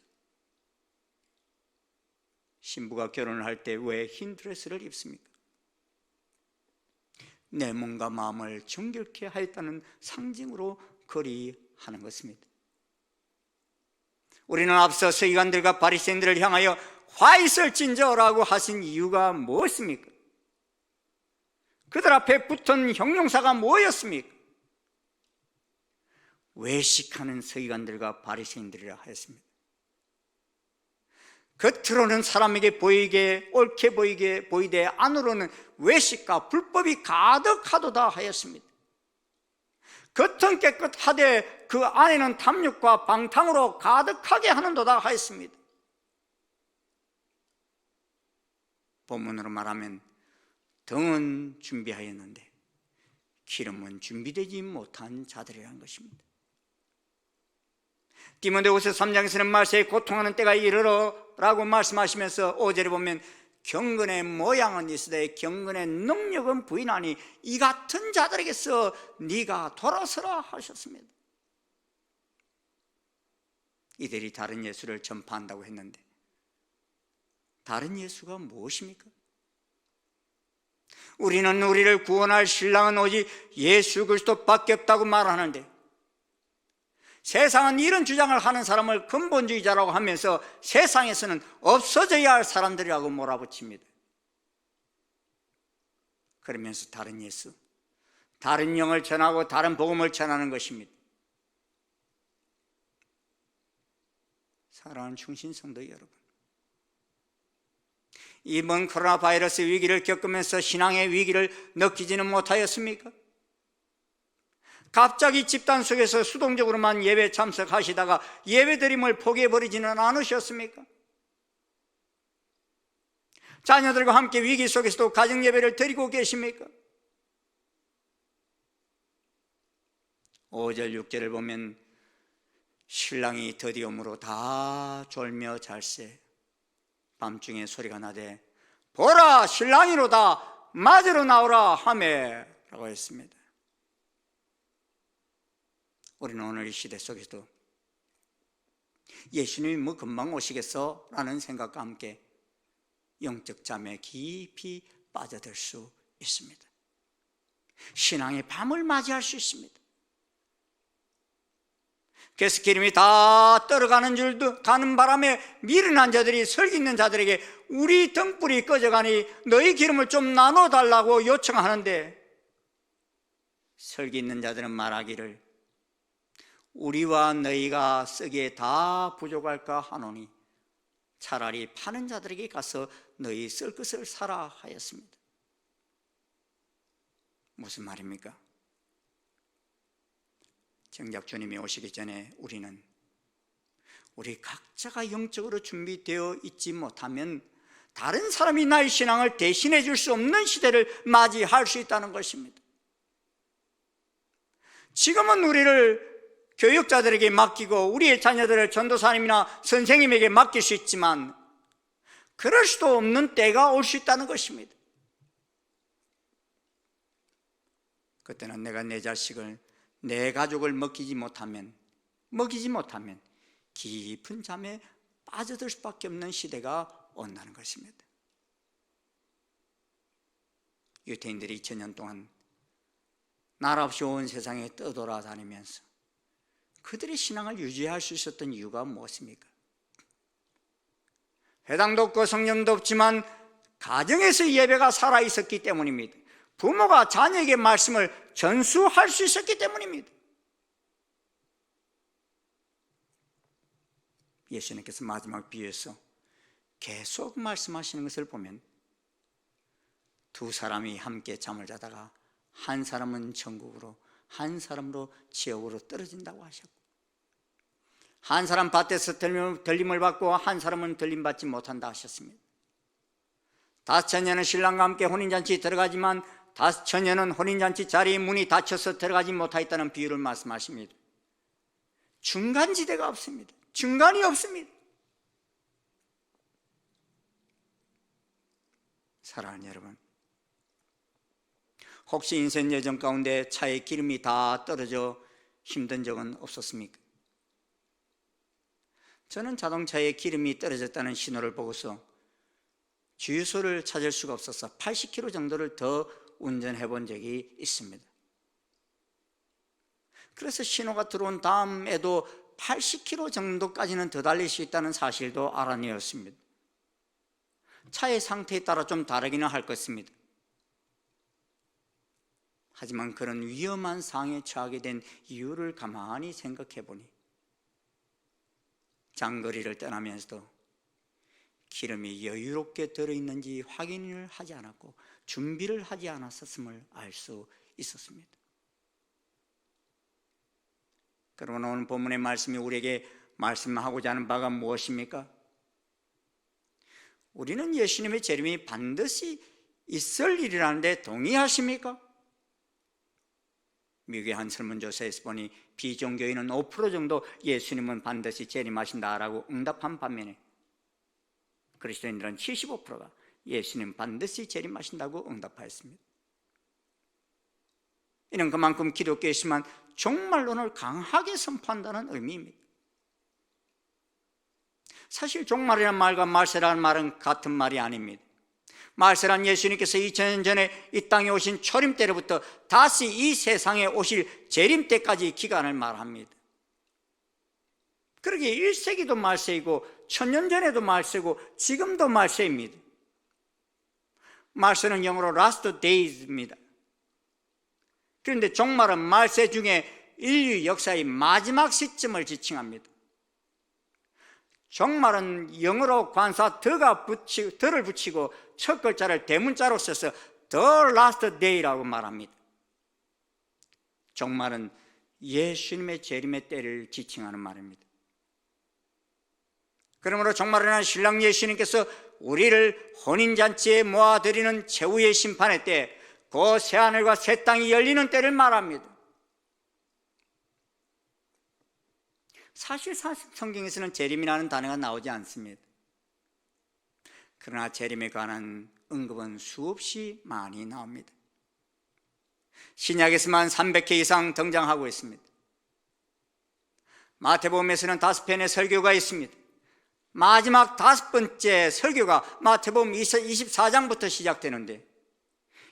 신부가 결혼을 할 때 왜 흰 드레스를 입습니까? 내 몸과 마음을 정결케 하였다는 상징으로 거리하는 것입니다. 우리는 앞서 서기관들과 바리새인들을 향하여 화 있을진저라고 하신 이유가 무엇입니까? 그들 앞에 붙은 형용사가 뭐였습니까? 외식하는 서기관들과 바리새인들이라 하였습니다. 겉으로는 사람에게 보이게 옳게 보이되 안으로는 외식과 불법이 가득하도다 하였습니다. 겉은 깨끗하되 그 안에는 탐욕과 방탕으로 가득하게 하는도다 하였습니다. 본문으로 말하면 등은 준비하였는데 기름은 준비되지 못한 자들이라는 것입니다. 디모데후서 3장에서는 말세에 고통하는 때가 이르러라고 말씀하시면서 5절에 보면 경건의 모양은 있으되 경건의 능력은 부인하니 이 같은 자들에게서 네가 돌아서라 하셨습니다. 이들이 다른 예수를 전파한다고 했는데 다른 예수가 무엇입니까? 우리는 우리를 구원할 신랑은 오직 예수 그리스도밖에 없다고 말하는데 세상은 이런 주장을 하는 사람을 근본주의자라고 하면서 세상에서는 없어져야 할 사람들이라고 몰아붙입니다. 그러면서 다른 예수, 다른 영을 전하고 다른 복음을 전하는 것입니다. 사랑하는 충신성도 여러분, 이번 코로나 바이러스 위기를 겪으면서 신앙의 위기를 느끼지는 못하였습니까? 갑자기 집단 속에서 수동적으로만 예배 참석하시다가 예배드림을 포기해버리지는 않으셨습니까? 자녀들과 함께 위기 속에서도 가정예배를 드리고 계십니까? 5절 6절을 보면 신랑이 더디움으로 다 졸며 잘세 밤중에 소리가 나되 보라 신랑이로다 맞으러 나오라 하매 라고 했습니다. 우리는 오늘 이 시대 속에서도 예수님이 뭐 금방 오시겠어? 라는 생각과 함께 영적 잠에 깊이 빠져들 수 있습니다. 신앙의 밤을 맞이할 수 있습니다. 그래서 기름이 다 떨어가는 줄도 가는 바람에 미련한 자들이 설기 있는 자들에게 우리 등불이 꺼져가니 너희 기름을 좀 나눠달라고 요청하는데 설기 있는 자들은 말하기를 우리와 너희가 쓰기에 다 부족할까 하노니 차라리 파는 자들에게 가서 너희 쓸 것을 사라 하였습니다. 무슨 말입니까? 정작 주님이 오시기 전에 우리 각자가 영적으로 준비되어 있지 못하면 다른 사람이 나의 신앙을 대신해 줄 수 없는 시대를 맞이할 수 있다는 것입니다. 지금은 우리를 교육자들에게 맡기고 우리의 자녀들을 전도사님이나 선생님에게 맡길 수 있지만 그럴 수도 없는 때가 올 수 있다는 것입니다. 그때는 내가 내 자식을 내 가족을 먹이지 못하면 깊은 잠에 빠져들 수밖에 없는 시대가 온다는 것입니다. 유태인들이 2000년 동안 나라 없이 온 세상에 떠돌아다니면서 그들의 신앙을 유지할 수 있었던 이유가 무엇입니까? 회당도 없고 성령도 없지만 가정에서 예배가 살아있었기 때문입니다. 부모가 자녀에게 말씀을 전수할 수 있었기 때문입니다. 예수님께서 마지막 비유에서 계속 말씀하시는 것을 보면 두 사람이 함께 잠을 자다가 한 사람은 천국으로 한 사람으로 지옥으로 떨어진다고 하셨고 한 사람 밭에서 들림을 받고 한 사람은 들림받지 못한다 하셨습니다. 5처녀는 신랑과 함께 혼인잔치에 들어가지만 5처녀는 혼인잔치 자리에 문이 닫혀서 들어가지 못하였다는 비유를 말씀하십니다. 중간지대가 없습니다. 중간이 없습니다. 사랑하는 여러분, 혹시 인생 여정 가운데 차에 기름이 다 떨어져 힘든 적은 없었습니까? 저는 자동차에 기름이 떨어졌다는 신호를 보고서 주유소를 찾을 수가 없어서 80km 정도를 더 운전해 본 적이 있습니다. 그래서 신호가 들어온 다음에도 80km 정도까지는 더 달릴 수 있다는 사실도 알아내었습니다. 차의 상태에 따라 좀 다르기는 할 것입니다. 하지만 그런 위험한 상황에 처하게 된 이유를 가만히 생각해 보니 장거리를 떠나면서도 기름이 여유롭게 들어있는지 확인을 하지 않았고 준비를 하지 않았었음을 알 수 있었습니다. 그러면 오늘 본문의 말씀이 우리에게 말씀하고자 하는 바가 무엇입니까? 우리는 예수님의 재림이 반드시 있을 일이라는데 동의하십니까? 미국의 한 설문조사에서 보니 비종교인은 5% 정도 예수님은 반드시 재림하신다라고 응답한 반면에 그리스도인들은 75%가 예수님 반드시 재림하신다고 응답하였습니다. 이는 그만큼 기독교의 심한 종말론을 강하게 선포한다는 의미입니다. 사실 종말이라는 말과 말세라는 말은 같은 말이 아닙니다. 말세란 예수님께서 2000년 전에 이 땅에 오신 초림 때로부터 다시 이 세상에 오실 재림 때까지 기간을 말합니다. 그러기에 1세기도 말세이고 1000년 전에도 말세고 지금도 말세입니다. 말세는 영어로 last days입니다. 그런데 종말은 말세 중에 인류 역사의 마지막 시점을 지칭합니다. 종말은 영어로 관사 더를 붙이고 첫 글자를 대문자로 써서 The Last Day라고 말합니다. 종말은 예수님의 재림의 때를 지칭하는 말입니다. 그러므로 종말에는 신랑 예수님께서 우리를 혼인잔치에 모아드리는 최후의 심판의 때, 그 새하늘과 새 땅이 열리는 때를 말합니다. 사실 성경에서는 재림이라는 단어가 나오지 않습니다. 그러나 재림에 관한 언급은 수없이 많이 나옵니다. 신약에서만 300회 이상 등장하고 있습니다. 마태복음에서는 5편의 설교가 있습니다. 마지막 5번째 설교가 마태복음 24장부터 시작되는데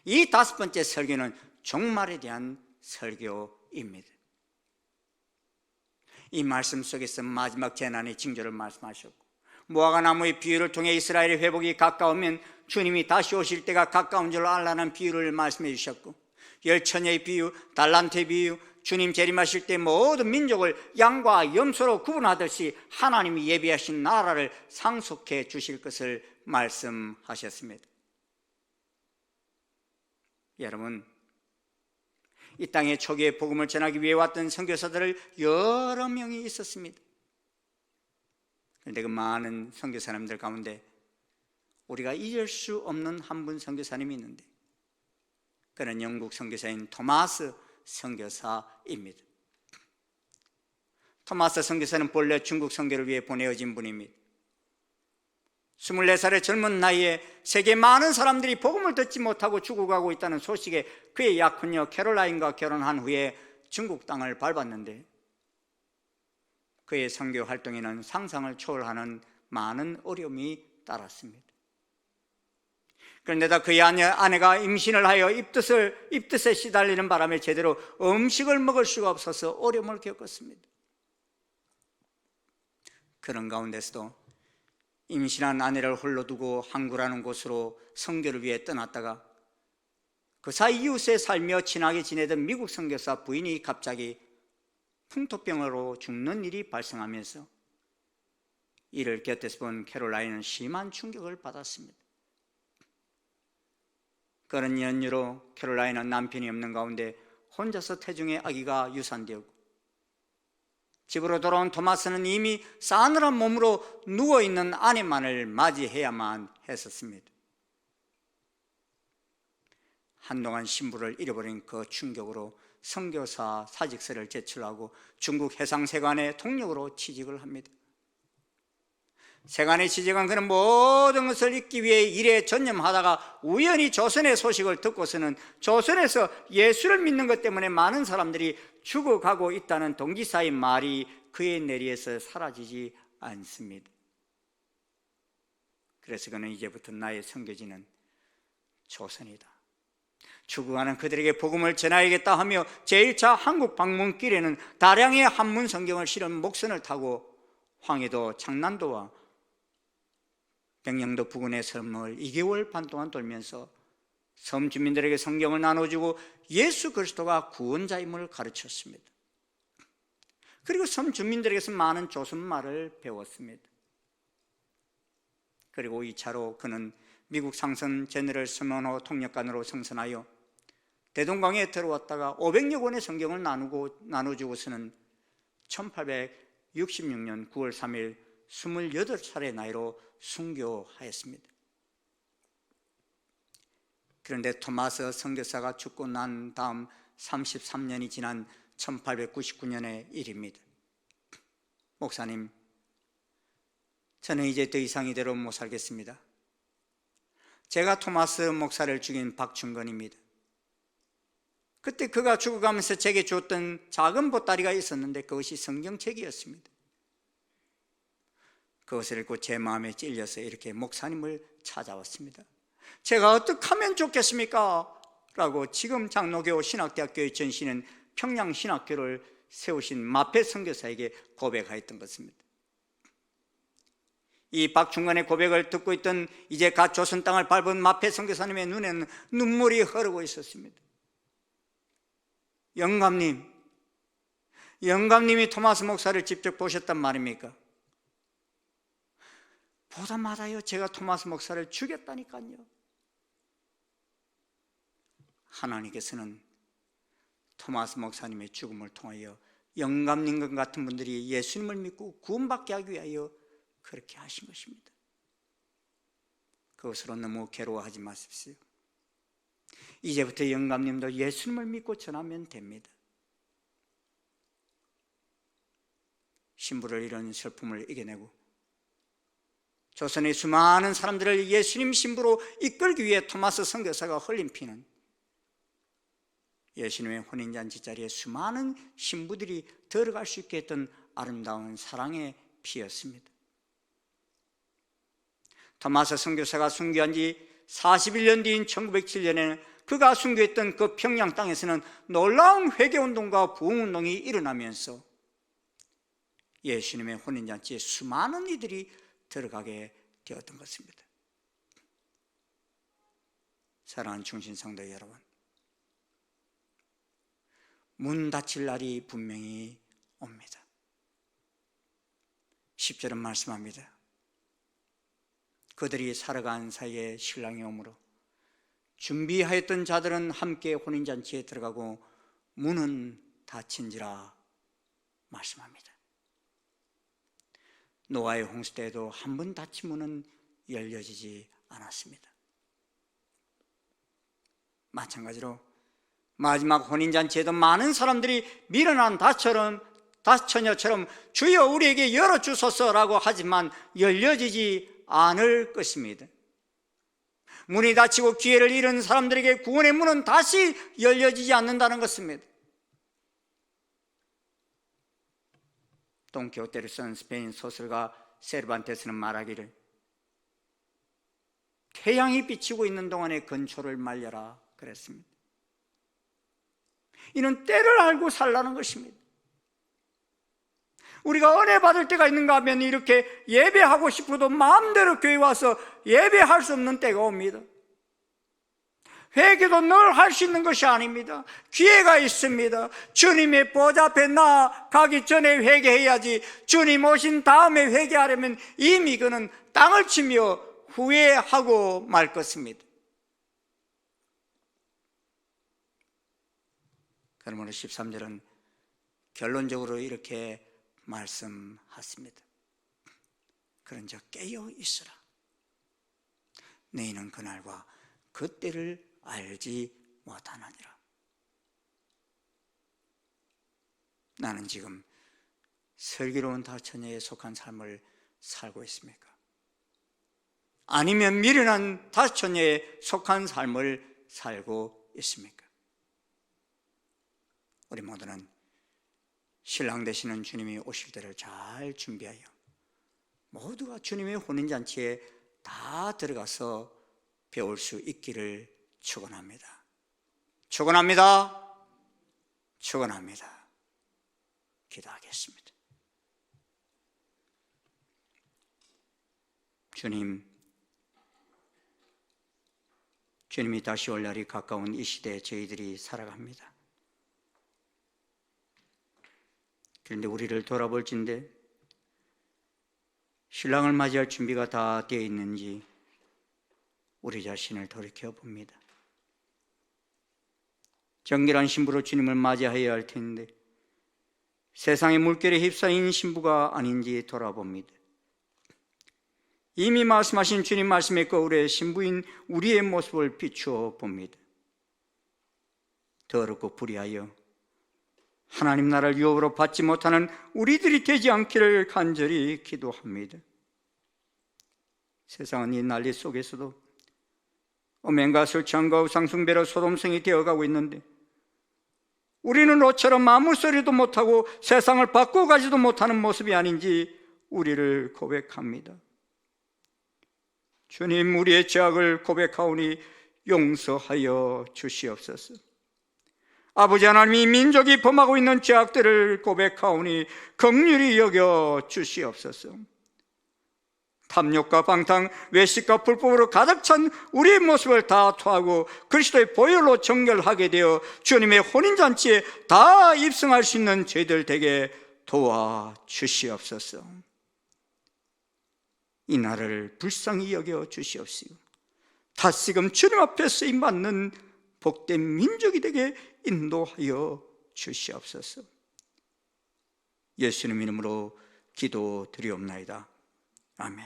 이 5번째 설교는 종말에 대한 설교입니다. 이 말씀 속에서 마지막 재난의 징조를 말씀하셨고 무화과 나무의 비유를 통해 이스라엘의 회복이 가까우면 주님이 다시 오실 때가 가까운 줄 알라는 비유를 말씀해 주셨고 열처녀의 비유, 달란트의 비유, 주님 재림하실 때 모든 민족을 양과 염소로 구분하듯이 하나님이 예비하신 나라를 상속해 주실 것을 말씀하셨습니다. 여러분, 이 땅에 초기에 복음을 전하기 위해 왔던 선교사들을 여러 명이 있었습니다. 그런데 그 많은 선교사님들 가운데 우리가 잊을 수 없는 한 분 선교사님이 있는데 그는 영국 선교사인 토마스 선교사입니다. 토마스 선교사는 본래 중국 선교를 위해 보내어진 분입니다. 24살의 젊은 나이에 세계 많은 사람들이 복음을 듣지 못하고 죽어가고 있다는 소식에 그의 약혼녀 캐롤라인과 결혼한 후에 중국 땅을 밟았는데 그의 선교 활동에는 상상을 초월하는 많은 어려움이 따랐습니다. 그런데다 그의 아내가 임신을 하여 입덧에 시달리는 바람에 제대로 음식을 먹을 수가 없어서 어려움을 겪었습니다. 그런 가운데서도 임신한 아내를 홀로 두고 항구라는 곳으로 선교를 위해 떠났다가 그 사이 이웃에 살며 친하게 지내던 미국 선교사 부인이 갑자기 풍토병으로 죽는 일이 발생하면서 이를 곁에서 본 캐롤라인은 심한 충격을 받았습니다. 그런 연유로 캐롤라인은 남편이 없는 가운데 혼자서 태중의 아기가 유산되었고 집으로 돌아온 토마스는 이미 싸늘한 몸으로 누워있는 아내만을 맞이해야만 했었습니다. 한동안 신부를 잃어버린 그 충격으로 선교사 사직서를 제출하고 중국 해상세관에 통역으로 취직을 합니다. 세간에 지정한 그런 모든 것을 잊기 위해 일에 전념하다가 우연히 조선의 소식을 듣고서는 조선에서 예수를 믿는 것 때문에 많은 사람들이 죽어가고 있다는 동지사의 말이 그의 내리에서 사라지지 않습니다. 그래서 그는 이제부터 나의 선교지는 조선이다. 죽어가는 그들에게 복음을 전하야겠다 하며 제1차 한국 방문길에는 다량의 한문 성경을 실은 목선을 타고 황해도, 창난도와 백령도 부근의 섬을 2개월 반 동안 돌면서 섬 주민들에게 성경을 나눠주고 예수 그리스도가 구원자임을 가르쳤습니다. 그리고 섬 주민들에게서 많은 조선말을 배웠습니다. 그리고 2차로 그는 미국 상선 제너럴 스먼호 통역관으로 승선하여 대동강에 들어왔다가 500여 권의 성경을 나눠주고서는 1866년 9월 3일 28살의 나이로 순교하였습니다. 그런데 토마스 선교사가 죽고 난 다음 33년이 지난 1899년의 일입니다. 목사님, 저는 이제 더 이상 이대로 못 살겠습니다. 제가 토마스 목사를 죽인 박충건입니다. 그때 그가 죽어가면서 제게 줬던 작은 보따리가 있었는데 그것이 성경책이었습니다. 그것을 읽고 제 마음에 찔려서 이렇게 목사님을 찾아왔습니다. 제가 어떻게 하면 좋겠습니까? 라고 지금 장로교 신학대학교에 전시는 평양신학교를 세우신 마페 선교사에게 고백하였던 것입니다. 이 박충관의 고백을 듣고 있던 이제 갓 조선 땅을 밟은 마페 선교사님의 눈에는 눈물이 흐르고 있었습니다. 영감님이 토마스 목사를 직접 보셨단 말입니까? 보다 맞아요. 제가 토마스 목사를 죽였다니까요. 하나님께서는 토마스 목사님의 죽음을 통하여 영감님 같은 분들이 예수님을 믿고 구원받게 하기 위하여 그렇게 하신 것입니다. 그것으로 너무 괴로워하지 마십시오. 이제부터 영감님도 예수님을 믿고 전하면 됩니다. 신부를 이런 슬픔을 이겨내고 조선의 수많은 사람들을 예수님 신부로 이끌기 위해 토마스 선교사가 흘린 피는 예수님의 혼인잔치 자리에 수많은 신부들이 들어갈 수 있게 했던 아름다운 사랑의 피였습니다. 토마스 선교사가 순교한 지 41년 뒤인 1907년에는 그가 순교했던 그 평양 땅에서는 놀라운 회개운동과 부흥운동이 일어나면서 예수님의 혼인잔치에 수많은 이들이 들어가게 되었던 것입니다. 사랑하는 충신성도 여러분, 문 닫힐 날이 분명히 옵니다. 10절은 말씀합니다. 그들이 살아간 사이에 신랑이 오므로 준비하였던 자들은 함께 혼인잔치에 들어가고 문은 닫힌지라 말씀합니다. 노아의 홍수 때에도 한 번 닫힌 문은 열려지지 않았습니다. 마찬가지로 마지막 혼인잔치에도 많은 사람들이 미련한 다처녀처럼 주여 우리에게 열어주소서라고 하지만 열려지지 않을 것입니다. 문이 닫히고 기회를 잃은 사람들에게 구원의 문은 다시 열려지지 않는다는 것입니다. 돈키호테를 쓴 스페인 소설가 세르반테스는 말하기를 태양이 비치고 있는 동안에 건초를 말려라 그랬습니다. 이는 때를 알고 살라는 것입니다. 우리가 은혜 받을 때가 있는가 하면 이렇게 예배하고 싶어도 마음대로 교회 와서 예배할 수 없는 때가 옵니다. 회개도 늘 할 수 있는 것이 아닙니다. 기회가 있습니다. 주님의 보좌 앞에 나가기 전에 회개해야지 주님 오신 다음에 회개하려면 이미 그는 땅을 치며 후회하고 말 것입니다. 그러므로 13절은 결론적으로 이렇게 말씀하십니다. 그런즉 깨어 있으라. 너희는 그날과 그때를 알지 못하느니라. 나는 지금 슬기로운 다처녀에 속한 삶을 살고 있습니까? 아니면 미련한 다처녀에 속한 삶을 살고 있습니까? 우리 모두는 신랑 되시는 주님이 오실 때를 잘 준비하여 모두가 주님의 혼인잔치에 다 들어가서 배울 수 있기를 축원합니다. 축원합니다. 축원합니다. 기도하겠습니다. 주님이 다시 올 날이 가까운 이 시대에 저희들이 살아갑니다. 그런데 우리를 돌아볼진데 신랑을 맞이할 준비가 다 되어 있는지 우리 자신을 돌이켜 봅니다. 정결한 신부로 주님을 맞이해야 할 텐데 세상의 물결에 휩싸인 신부가 아닌지 돌아봅니다. 이미 말씀하신 주님 말씀의 거울에 신부인 우리의 모습을 비추어 봅니다. 더럽고 불의하여 하나님 나라를 유업으로 받지 못하는 우리들이 되지 않기를 간절히 기도합니다. 세상은 이 난리 속에서도 음행과 술 취함과 우상숭배로 소돔성이 되어가고 있는데 우리는 로처럼 아무 소리도 못하고 세상을 바꿔가지도 못하는 모습이 아닌지 우리를 고백합니다. 주님, 우리의 죄악을 고백하오니 용서하여 주시옵소서. 아버지 하나님이 민족이 범하고 있는 죄악들을 고백하오니 긍휼히 여겨 주시옵소서. 탐욕과 방탕, 외식과 불법으로 가득 찬 우리의 모습을 다 토하고 그리스도의 보혈로 정결하게 되어 주님의 혼인잔치에 다 입성할 수 있는 저희들 되게 도와주시옵소서. 이 날을 불쌍히 여겨 주시옵시고 다시금 주님 앞에 쓰임받는 복된 민족이 되게 인도하여 주시옵소서. 예수님 이름으로 기도드리옵나이다. 아멘.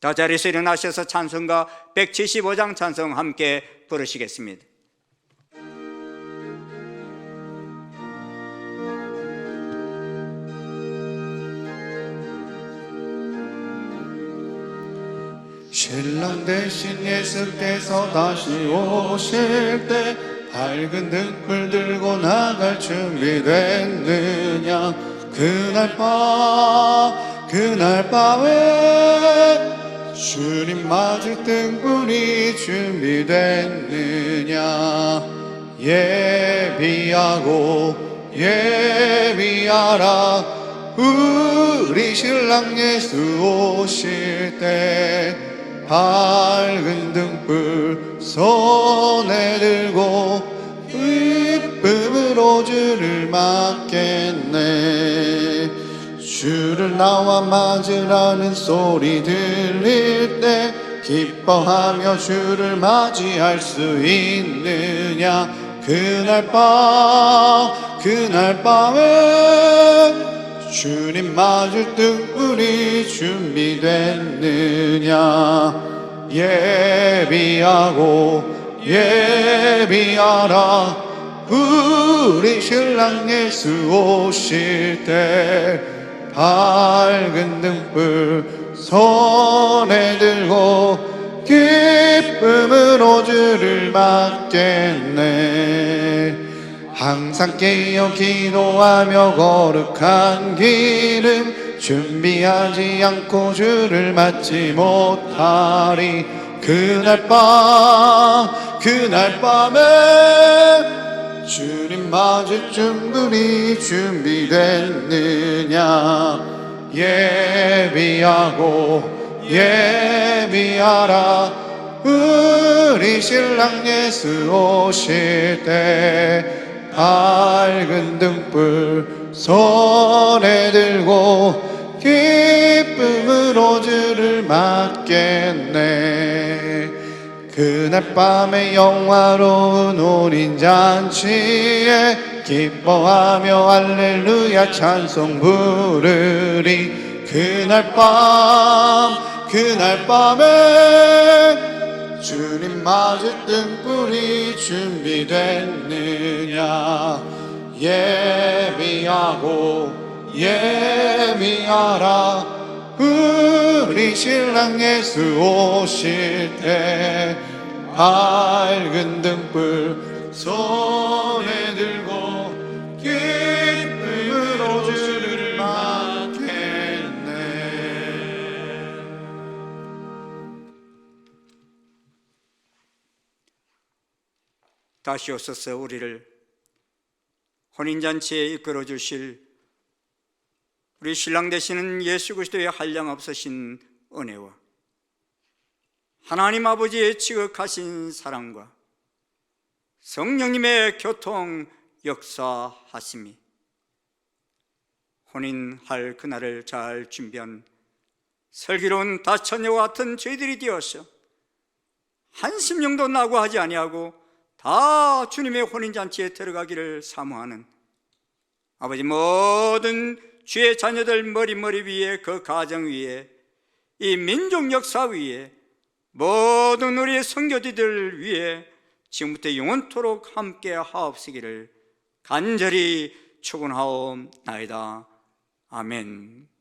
다 자리에서 일어나셔서 찬송가 175장 찬송 함께 부르시겠습니다. 신랑 대신 예수께서 다시 오실 때 밝은 등불 들고 나갈 준비됐느냐. 그날 밤에 주님 맞을 등불이 준비됐느냐. 예비하라. 우리 신랑 예수 오실 때 밝은 등불 손에 들고 기쁨으로 주를 맞겠네. 주를 나와 맞으라는 소리 들릴 때 기뻐하며 주를 맞이할 수 있느냐. 그날 밤에 주님 맞을 등불이 준비됐느냐. 예비하라. 우리 신랑 예수 오실 때 밝은 등불 손에 들고 기쁨으로 주를 맞겠네. 항상 깨어 기도하며 거룩한 기름 준비하지 않고 주를 맞지 못하리. 그날 밤에 주님 맞을 등불이 준비됐느냐. 예비하라. 우리 신랑 예수 오실 때 밝은 등불 손에 들고 기쁨으로 주를 맞겠네. 그날 밤에 영화로운 혼인잔치에 기뻐하며 할렐루야 찬송 부르리. 그날 밤에 주님 맞을 등불이 준비됐느냐. 예비하라. 우리 우리 신랑 예수 오실 때 밝은 등불 손에 들고 기쁨으로 주를 맞겠네. 다시 오셔서 우리를 혼인잔치에 이끌어 주실 우리 신랑 되시는 예수 그리스도의 한량없으신 은혜와 하나님 아버지의 지극하신 사랑과 성령님의 교통 역사하심이 혼인할 그날을 잘 준비한 슬기로운 다처녀와 같은 저희들이 되어서 한심령도 나고 하지 아니하고 다 주님의 혼인잔치에 들어가기를 사모하는 아버지 모든 주의 자녀들 머리 위에 그 가정 위에 이 민족 역사 위에 모든 우리의 선교지들 위에 지금부터 영원토록 함께 하옵시기를 간절히 축원하옵나이다. 아멘.